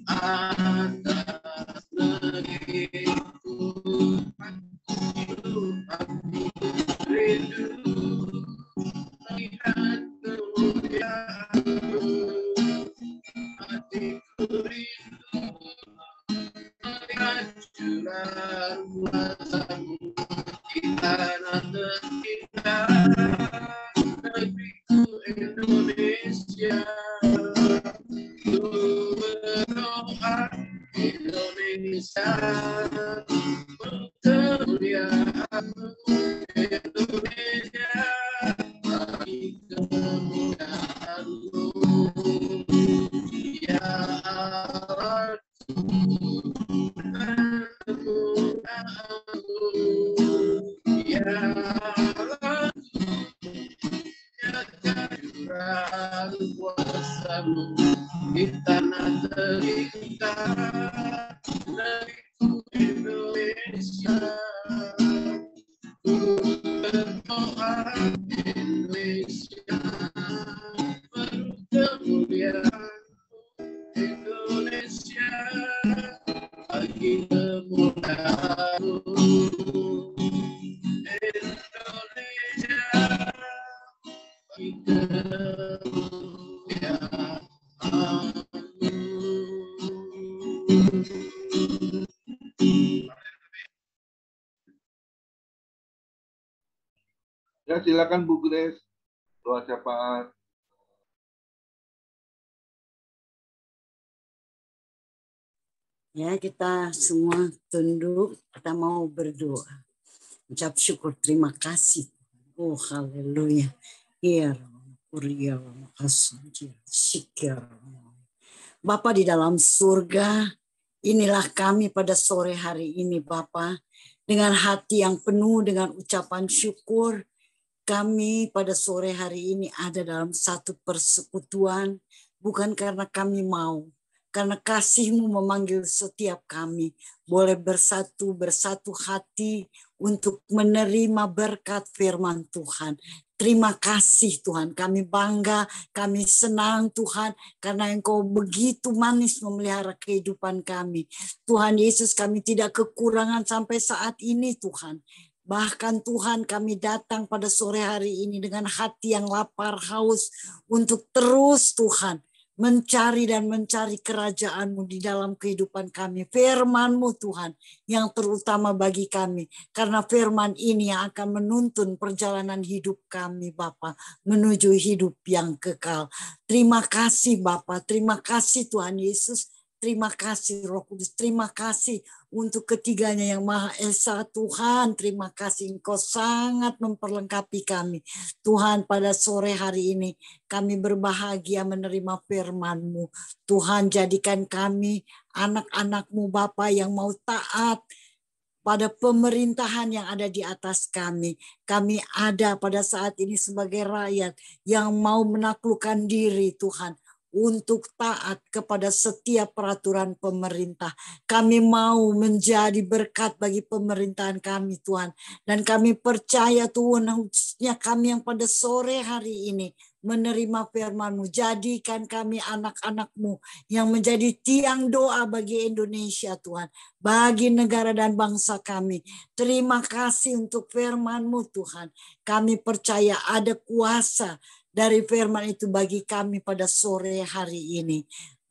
atas negeriku. Aku rindu melihat kemuliaan-Mu. Hatiku rindu melihat curah kuasa-Mu di tanah tercinta, negeriku Indonesia. Ku berdoa Indonesia, kemuliaan-Mu Indonesia, bagi kemuliaan-Mu ya Allah. Ya Allah, curah kuasa-Mu di tanah tercinta, negeriku Indonesia. Ku berdoa Indonesia, penuh kemuliaan Indonesia, bagi kemuliaan-Mu Indonesia, bagi kemuliaan-Mu. Ya, silakan Bu Grace, doa syafaat. Ya, kita semua tunduk, kita mau berdoa. Ucap syukur, terima kasih. Oh, haleluya. Ya, Kuria, makasih. Syikir. Bapa di dalam surga, inilah kami pada sore hari ini, Bapa, dengan hati yang penuh dengan ucapan syukur. Kami pada sore hari ini ada dalam satu persekutuan, bukan karena kami mau, karena kasih-Mu memanggil setiap kami boleh bersatu hati untuk menerima berkat firman Tuhan. Terima kasih Tuhan, kami bangga, kami senang Tuhan, karena Engkau begitu manis memelihara kehidupan kami. Tuhan Yesus, kami tidak kekurangan sampai saat ini Tuhan. Bahkan Tuhan, kami datang pada sore hari ini dengan hati yang lapar haus untuk terus Tuhan mencari kerajaan-Mu di dalam kehidupan kami. Firman-Mu Tuhan yang terutama bagi kami. Karena firman ini yang akan menuntun perjalanan hidup kami Bapa menuju hidup yang kekal. Terima kasih Bapa, terima kasih Tuhan Yesus. Terima kasih Roh Kudus, terima kasih untuk ketiganya yang Maha Esa Tuhan. Terima kasih Engkau sangat memperlengkapi kami. Tuhan, pada sore hari ini kami berbahagia menerima firman-Mu. Tuhan, jadikan kami anak-anak-Mu Bapa yang mau taat pada pemerintahan yang ada di atas kami. Kami ada pada saat ini sebagai rakyat yang mau menaklukkan diri Tuhan, untuk taat kepada setiap peraturan pemerintah. Kami mau menjadi berkat bagi pemerintahan kami Tuhan. Dan kami percaya Tuhan, khususnya kami yang pada sore hari ini menerima firman-Mu. Jadikan kami anak-anak-Mu yang menjadi tiang doa bagi Indonesia Tuhan, bagi negara dan bangsa kami. Terima kasih untuk firman-Mu Tuhan. Kami percaya ada kuasa dari firman itu bagi kami pada sore hari ini.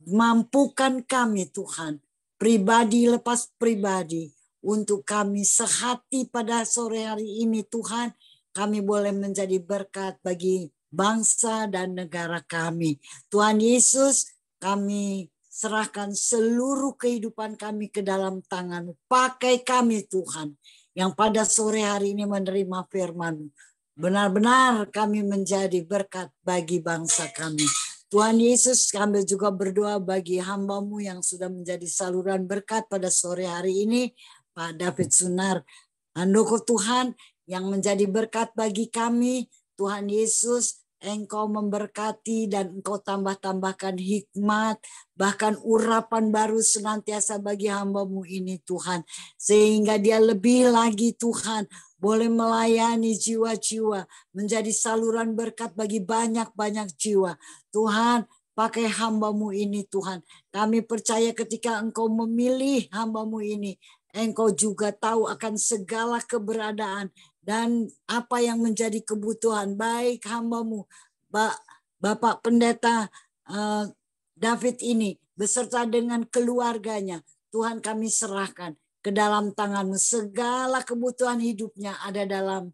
Mampukan kami Tuhan, pribadi lepas pribadi, untuk kami sehati pada sore hari ini Tuhan, kami boleh menjadi berkat bagi bangsa dan negara kami. Tuhan Yesus, kami serahkan seluruh kehidupan kami ke dalam tangan-Mu. Pakai kami Tuhan, yang pada sore hari ini menerima firman-Mu. Benar-benar kami menjadi berkat bagi bangsa kami. Tuhan Yesus, kami juga berdoa bagi hamba-Mu yang sudah menjadi saluran berkat pada sore hari ini, Pak David Sunar Handoko Tuhan, yang menjadi berkat bagi kami. Tuhan Yesus, Engkau memberkati dan Engkau tambah-tambahkan hikmat, bahkan urapan baru senantiasa bagi hamba-Mu ini Tuhan. Sehingga dia lebih lagi Tuhan, boleh melayani jiwa-jiwa, menjadi saluran berkat bagi banyak-banyak jiwa. Tuhan, pakai hamba-Mu ini Tuhan. Kami percaya ketika Engkau memilih hamba-Mu ini, Engkau juga tahu akan segala keberadaan dan apa yang menjadi kebutuhan baik hamba-Mu, Bapak Pendeta David ini, beserta dengan keluarganya. Tuhan, kami serahkan ke dalam tangan-Mu. Segala kebutuhan hidupnya ada dalam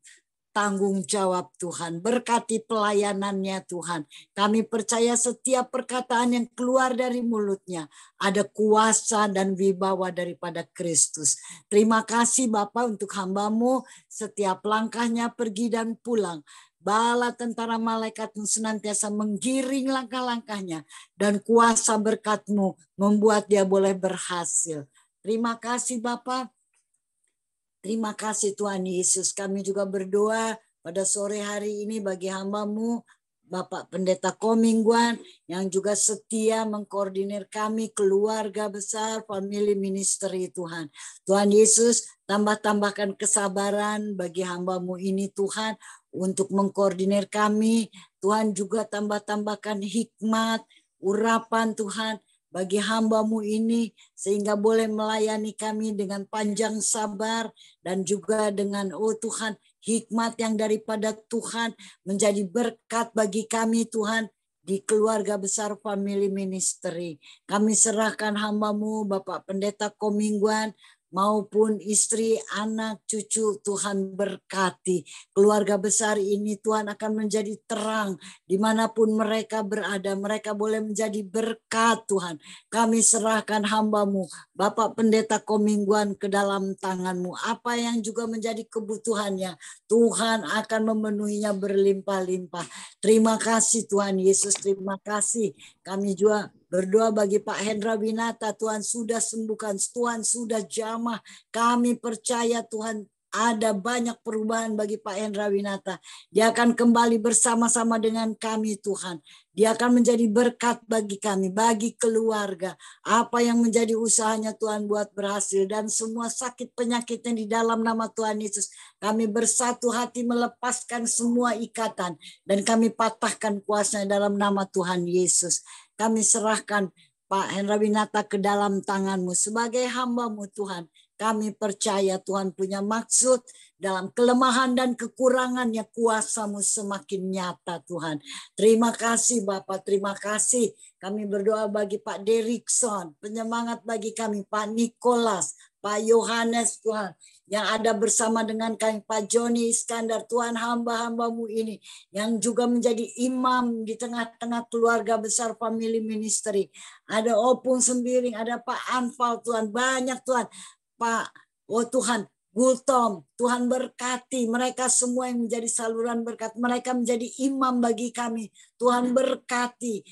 tanggung jawab Tuhan. Berkati pelayanannya Tuhan. Kami percaya setiap perkataan yang keluar dari mulutnya ada kuasa dan wibawa daripada Kristus. Terima kasih Bapa untuk hamba-Mu, setiap langkahnya pergi dan pulang. Bala tentara malaikat-Mu senantiasa menggiring langkah-langkahnya, dan kuasa berkat-Mu membuat dia boleh berhasil. Terima kasih Bapa. Terima kasih Tuhan Yesus. Kami juga berdoa pada sore hari ini bagi hamba-Mu, Bapak Pendeta Komingguan, yang juga setia mengkoordinir kami, keluarga besar, family ministry Tuhan. Tuhan Yesus, tambah-tambahkan kesabaran bagi hamba-Mu ini Tuhan, untuk mengkoordinir kami. Tuhan juga tambah-tambahkan hikmat, urapan Tuhan, bagi hamba-Mu ini, sehingga boleh melayani kami dengan panjang sabar, dan juga dengan Tuhan, hikmat yang daripada Tuhan, menjadi berkat bagi kami Tuhan, di keluarga besar family ministry. Kami serahkan hamba-Mu Bapak Pendeta Komingguan, maupun istri, anak, cucu, Tuhan berkati. Keluarga besar ini Tuhan akan menjadi terang dimanapun mereka berada. Mereka boleh menjadi berkat Tuhan. Kami serahkan hamba-Mu Bapak Pendeta Komingguan ke dalam tangan-Mu. Apa yang juga menjadi kebutuhannya, Tuhan akan memenuhinya berlimpah-limpah. Terima kasih Tuhan Yesus, terima kasih. Kami juga berdoa bagi Pak Hendra Winata, Tuhan sudah sembuhkan, Tuhan sudah jamah. Kami percaya Tuhan ada banyak perubahan bagi Pak Hendra Winata. Dia akan kembali bersama-sama dengan kami Tuhan. Dia akan menjadi berkat bagi kami, bagi keluarga. Apa yang menjadi usahanya Tuhan buat berhasil. Dan semua sakit penyakitnya di dalam nama Tuhan Yesus. Kami bersatu hati melepaskan semua ikatan. Dan kami patahkan kuasanya dalam nama Tuhan Yesus. Kami serahkan Pak Hendra Winata ke dalam tangan-Mu sebagai hamba-Mu Tuhan. Kami percaya Tuhan punya maksud dalam kelemahan dan kekurangannya, kuasa-Mu semakin nyata Tuhan. Terima kasih Bapak, terima kasih. Kami berdoa bagi Pak Derikson, penyemangat bagi kami, Pak Nicholas, Pak Yohanes Tuhan, yang ada bersama dengan kami, Pak Joni Iskandar, Tuhan hamba-hamba-Mu ini, yang juga menjadi imam di tengah-tengah keluarga besar family ministry. Ada Opung Sembiring, ada Pak Anfal Tuhan, banyak Tuhan. Pak, Tuhan, Gultom, Tuhan berkati mereka semua yang menjadi saluran berkat. Mereka menjadi imam bagi kami. Tuhan berkati.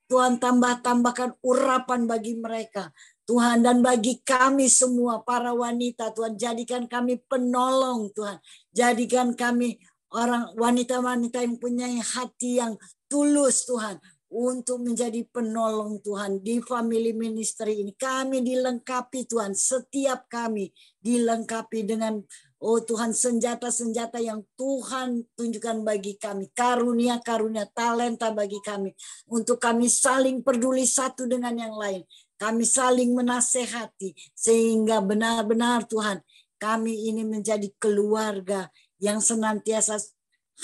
Tuhan tambahkan urapan bagi mereka. Tuhan, dan bagi kami semua para wanita, Tuhan jadikan kami penolong Tuhan. Jadikan kami orang wanita-wanita yang punya hati yang tulus Tuhan. Untuk menjadi penolong Tuhan di family ministry ini. Kami dilengkapi Tuhan, setiap kami dilengkapi dengan Oh Tuhan, senjata-senjata yang Tuhan tunjukkan bagi kami. Karunia-karunia, talenta bagi kami. Untuk kami saling peduli satu dengan yang lain. Kami saling menasehati. Sehingga benar-benar Tuhan, kami ini menjadi keluarga yang senantiasa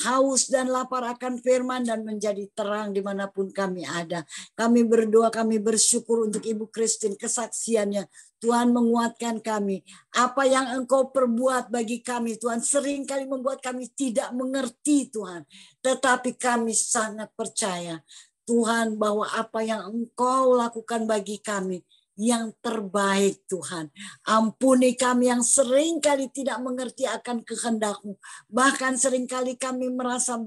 haus dan lapar akan firman dan menjadi terang dimanapun kami ada. Kami berdoa, kami bersyukur untuk Ibu Christine, kesaksiannya. Tuhan menguatkan kami. Apa yang Engkau perbuat bagi kami, Tuhan, seringkali membuat kami tidak mengerti, Tuhan. Tetapi kami sangat percaya, Tuhan, bahwa apa yang Engkau lakukan bagi kami, yang terbaik, Tuhan. Ampuni kami yang seringkali tidak mengerti akan kehendak-Mu. Bahkan seringkali kami merasa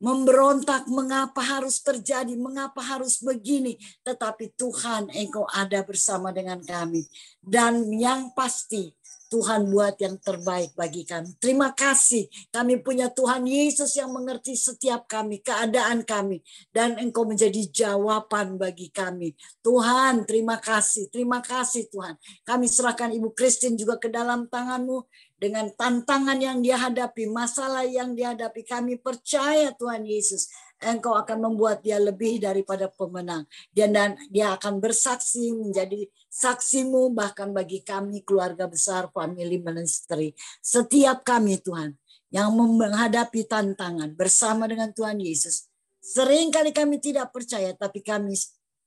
memberontak, mengapa harus terjadi, mengapa harus begini. Tetapi Tuhan, Engkau ada bersama dengan kami. Dan yang pasti, Tuhan buat yang terbaik bagi kami. Terima kasih. Kami punya Tuhan Yesus yang mengerti setiap kami, keadaan kami. Dan Engkau menjadi jawaban bagi kami. Tuhan, terima kasih. Terima kasih Tuhan. Kami serahkan Ibu Christine juga ke dalam tangan-Mu. Dengan tantangan yang dia hadapi, masalah yang dihadapi, kami percaya Tuhan Yesus, Engkau akan membuat dia lebih daripada pemenang. Dan dia akan bersaksi, menjadi saksi-Mu bahkan bagi kami keluarga besar Family Ministry. Setiap kami Tuhan yang menghadapi tantangan bersama dengan Tuhan Yesus. Seringkali kami tidak percaya, tapi kami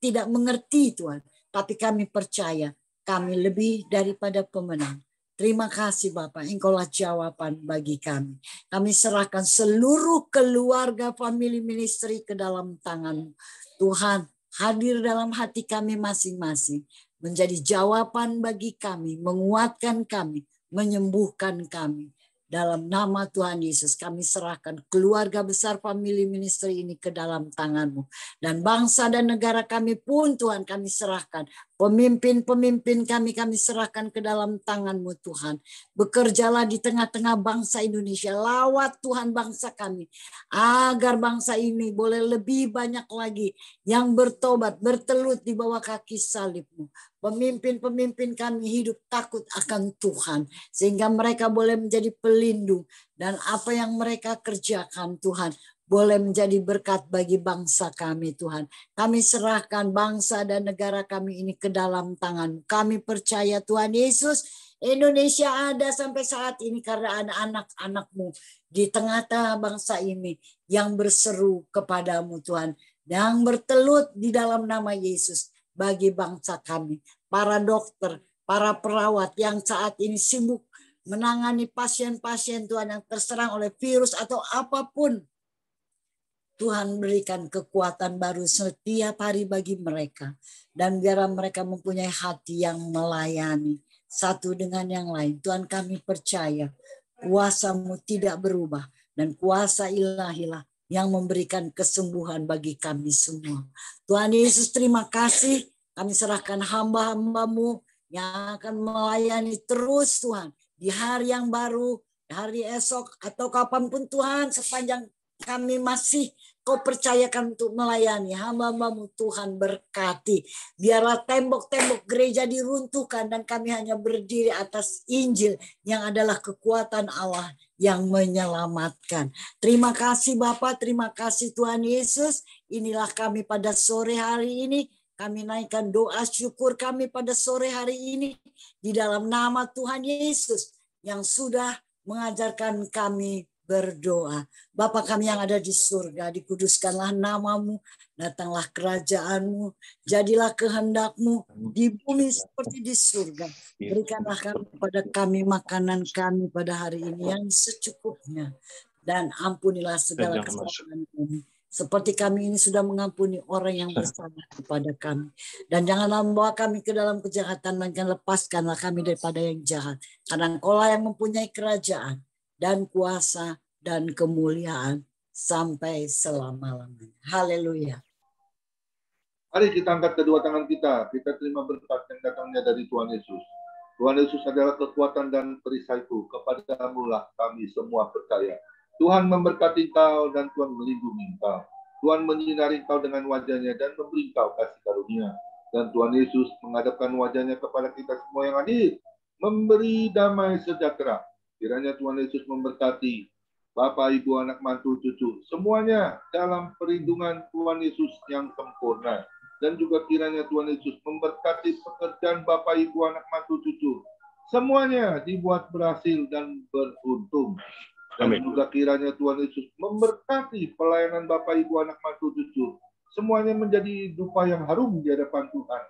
tidak mengerti Tuhan. Tapi kami percaya kami lebih daripada pemenang. Terima kasih Bapak, Engkaulah jawaban bagi kami. Kami serahkan seluruh keluarga Family Ministry ke dalam tangan-Mu. Tuhan, hadir dalam hati kami masing-masing. Menjadi jawaban bagi kami, menguatkan kami, menyembuhkan kami. Dalam nama Tuhan Yesus kami serahkan keluarga besar Family Ministry ini ke dalam tangan-Mu. Dan bangsa dan negara kami pun Tuhan kami serahkan. Pemimpin-pemimpin kami serahkan ke dalam tangan-Mu Tuhan. Bekerjalah di tengah-tengah bangsa Indonesia. Lawat Tuhan bangsa kami. Agar bangsa ini boleh lebih banyak lagi yang bertobat, bertelut di bawah kaki salib-Mu. Pemimpin-pemimpin kami hidup takut akan Tuhan. Sehingga mereka boleh menjadi pelindung. Dan apa yang mereka kerjakan Tuhan boleh menjadi berkat bagi bangsa kami Tuhan. Kami serahkan bangsa dan negara kami ini ke dalam tangan. Kami percaya Tuhan Yesus, Indonesia ada sampai saat ini karena ada anak-anak-Mu di tengah-tengah bangsa ini yang berseru kepadamu Tuhan. Yang bertelut di dalam nama Yesus bagi bangsa kami. Para dokter, para perawat yang saat ini sibuk menangani pasien-pasien Tuhan yang terserang oleh virus atau apapun. Tuhan berikan kekuatan baru setiap hari bagi mereka. Dan biar mereka mempunyai hati yang melayani satu dengan yang lain. Tuhan kami percaya kuasa-Mu tidak berubah. Dan kuasa ilahilah yang memberikan kesembuhan bagi kami semua. Tuhan Yesus terima kasih. Kami serahkan hamba-hamba-Mu yang akan melayani terus Tuhan. Di hari yang baru, hari esok atau kapanpun Tuhan sepanjang kami masih Kau percayakan untuk melayani hamba-Mu Tuhan berkati. Biarlah tembok-tembok gereja diruntuhkan dan kami hanya berdiri atas Injil yang adalah kekuatan Allah yang menyelamatkan. Terima kasih Bapak, terima kasih Tuhan Yesus. Inilah kami pada sore hari ini. Kami naikkan doa syukur kami pada sore hari ini di dalam nama Tuhan Yesus yang sudah mengajarkan kami berdoa. Bapa kami yang ada di surga, dikuduskanlah nama-Mu, datanglah kerajaan-Mu, jadilah kehendak-Mu di bumi seperti di surga. Berikanlah kepada kami makanan kami pada hari ini yang secukupnya, dan ampunilah segala kesalahan kami. Seperti kami ini sudah mengampuni orang yang bersalah kepada kami. Dan janganlah membawa kami ke dalam kejahatan, melainkan lepaskanlah kami daripada yang jahat. Karena Engkaulah yang mempunyai kerajaan dan kuasa dan kemuliaan sampai selama-lamanya. Haleluya. Mari kita angkat kedua tangan kita. Kita terima berkat yang datangnya dari Tuhan Yesus. Tuhan Yesus adalah kekuatan dan perisaiku. Kepadamu lah kami semua percaya. Tuhan memberkati kau dan Tuhan melindungi kau. Tuhan menyinari kau dengan wajahnya dan memberi kau kasih karunia. Dan Tuhan Yesus menghadapkan wajahnya kepada kita semua yang hadir. Memberi damai sejahtera. Kiranya Tuhan Yesus memberkati Bapak, Ibu, anak, mantu, cucu, semuanya dalam perlindungan Tuhan Yesus yang sempurna. Dan juga kiranya Tuhan Yesus memberkati pekerjaan Bapak, Ibu, anak, mantu, cucu. Semuanya dibuat berhasil dan beruntung. Dan juga kiranya Tuhan Yesus memberkati pelayanan Bapak, Ibu, anak, mantu, cucu. Semuanya menjadi dupa yang harum di hadapan Tuhan.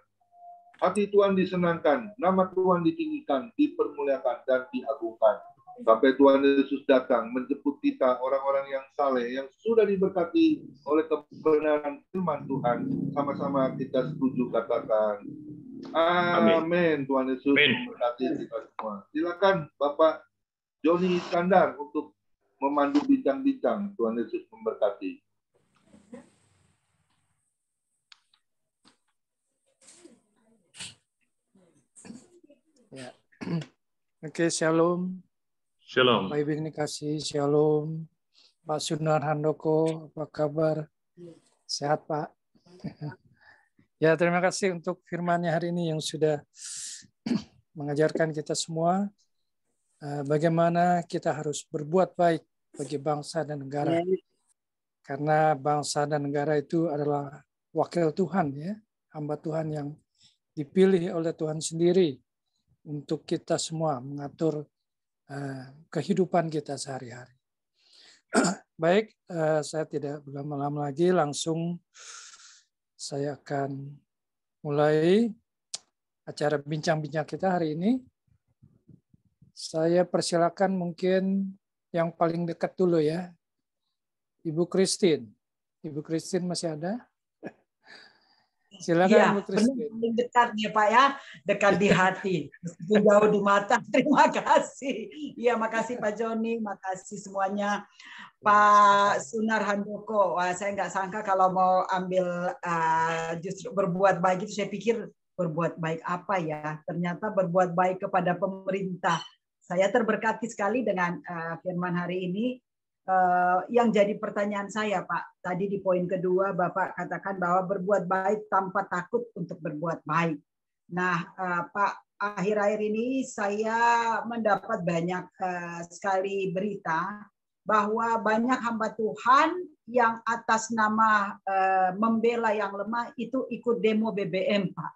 Hati Tuhan disenangkan, nama Tuhan ditinggikan, dipermuliakan, dan diagungkan. Sampai Tuhan Yesus datang menjemput kita, orang-orang yang saleh, yang sudah diberkati oleh kebenaran firman Tuhan. Sama-sama kita setuju katakan, amin. Tuhan Yesus memberkati kita semua. Silakan Bapak Joni Iskandar untuk memandu bincang-bincang. Tuhan Yesus memberkati. Ya. Oke, shalom. Shalom. Bapak Ibu yang dikasih, shalom. Pak Sunar Handoko, apa kabar? Sehat, Pak? Ya, terima kasih untuk firman-Nya hari ini yang sudah mengajarkan kita semua bagaimana kita harus berbuat baik bagi bangsa dan negara. Karena bangsa dan negara itu adalah wakil Tuhan, ya, hamba Tuhan yang dipilih oleh Tuhan sendiri untuk kita semua mengatur kehidupan kita sehari-hari. Baik, saya tidak berlama-lama lagi, langsung saya akan mulai acara bincang-bincang kita hari ini. Saya persilakan mungkin yang paling dekat dulu ya, Ibu Christine. Ibu Christine masih ada? Silakan, ya, Bu Christine. Benar, dekat ya Pak ya, dekat di hati, jauh di mata. Terima kasih. Ya, makasih Pak Joni, makasih semuanya. Pak Sunar Handoko, wah, saya nggak sangka kalau mau ambil justru berbuat baik itu, saya pikir berbuat baik apa ya? Ternyata berbuat baik kepada pemerintah. Saya terberkati sekali dengan firman hari ini. Yang jadi pertanyaan saya, Pak, tadi di poin kedua Bapak katakan bahwa berbuat baik tanpa takut untuk berbuat baik. Nah, Pak, akhir-akhir ini saya mendapat banyak sekali berita bahwa banyak hamba Tuhan yang atas nama membela yang lemah itu ikut demo BBM, Pak.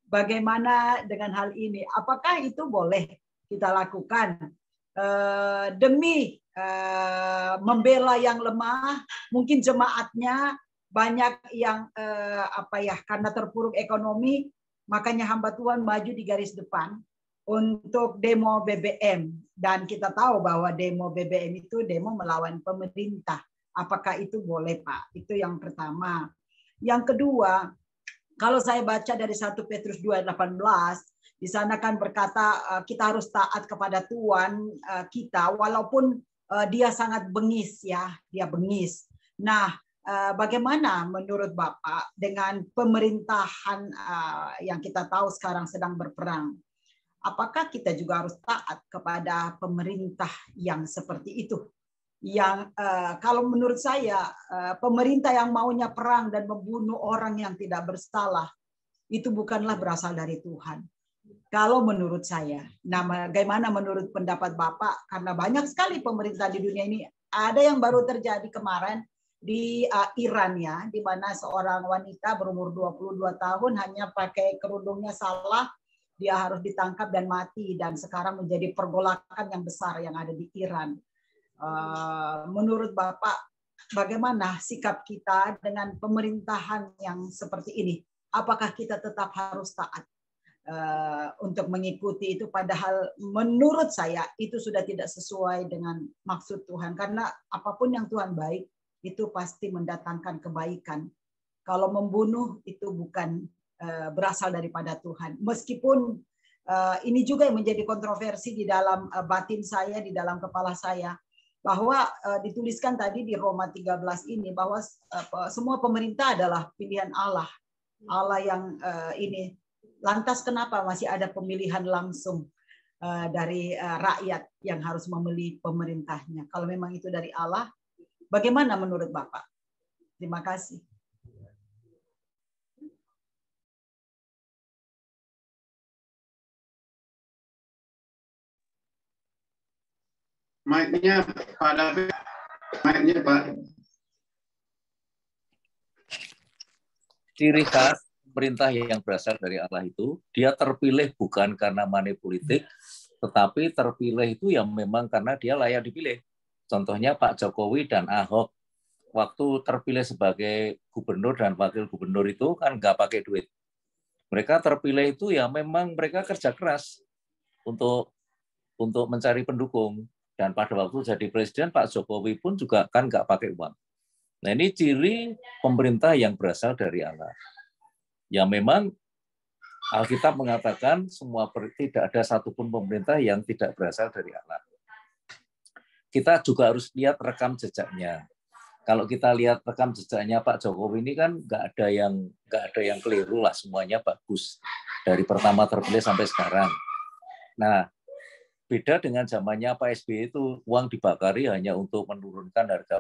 Bagaimana dengan hal ini? Apakah itu boleh kita lakukan demi membela yang lemah? Mungkin jemaatnya banyak yang karena terpuruk ekonomi, makanya hamba Tuhan maju di garis depan untuk demo BBM, dan kita tahu bahwa demo BBM itu demo melawan pemerintah. Apakah itu boleh, Pak? Itu yang pertama. Yang kedua, kalau saya baca dari 1 Petrus 2:18, di sana kan berkata kita harus taat kepada Tuhan kita walaupun dia sangat bengis, ya, dia bengis. Nah, bagaimana menurut Bapak dengan pemerintahan yang kita tahu sekarang sedang berperang? Apakah kita juga harus taat kepada pemerintah yang seperti itu? Yang kalau menurut saya pemerintah yang maunya perang dan membunuh orang yang tidak bersalah itu bukanlah berasal dari Tuhan. Kalau menurut saya, nah bagaimana menurut pendapat Bapak? Karena banyak sekali pemerintah di dunia ini. Ada yang baru terjadi kemarin di Iran, ya, di mana seorang wanita berumur 22 tahun hanya pakai kerudungnya salah, dia harus ditangkap dan mati, dan sekarang menjadi pergolakan yang besar yang ada di Iran. Menurut Bapak, bagaimana sikap kita dengan pemerintahan yang seperti ini? Apakah kita tetap harus taat untuk mengikuti itu, padahal menurut saya itu sudah tidak sesuai dengan maksud Tuhan, karena apapun yang Tuhan baik itu pasti mendatangkan kebaikan. Kalau membunuh itu bukan berasal daripada Tuhan. Meskipun ini juga yang menjadi kontroversi di dalam batin saya, di dalam kepala saya, bahwa dituliskan tadi di Roma 13 ini bahwa semua pemerintah adalah pilihan Allah. Allah yang ini. Lantas kenapa masih ada pemilihan langsung dari rakyat yang harus memilih pemerintahnya? Kalau memang itu dari Allah, bagaimana menurut Bapak? Terima kasih. Mic-nya Pak David. Mic-nya Pak. Ciri khas pemerintah yang berasal dari Allah itu, dia terpilih bukan karena money politik, tetapi terpilih itu yang memang karena dia layak dipilih. Contohnya Pak Jokowi dan Ahok, waktu terpilih sebagai gubernur dan wakil gubernur itu kan nggak pakai duit. Mereka terpilih itu ya memang mereka kerja keras untuk mencari pendukung. Dan pada waktu jadi presiden, Pak Jokowi pun juga kan nggak pakai uang. Nah ini ciri pemerintah yang berasal dari Allah. Ya memang Alkitab mengatakan tidak ada satupun pemerintah yang tidak berasal dari Allah. Kita juga harus lihat rekam jejaknya. Kalau kita lihat rekam jejaknya Pak Jokowi ini kan nggak ada yang keliru lah, semuanya bagus dari pertama terpilih sampai sekarang. Nah, beda dengan zamannya Pak SBY itu uang dibakari hanya untuk menurunkan harga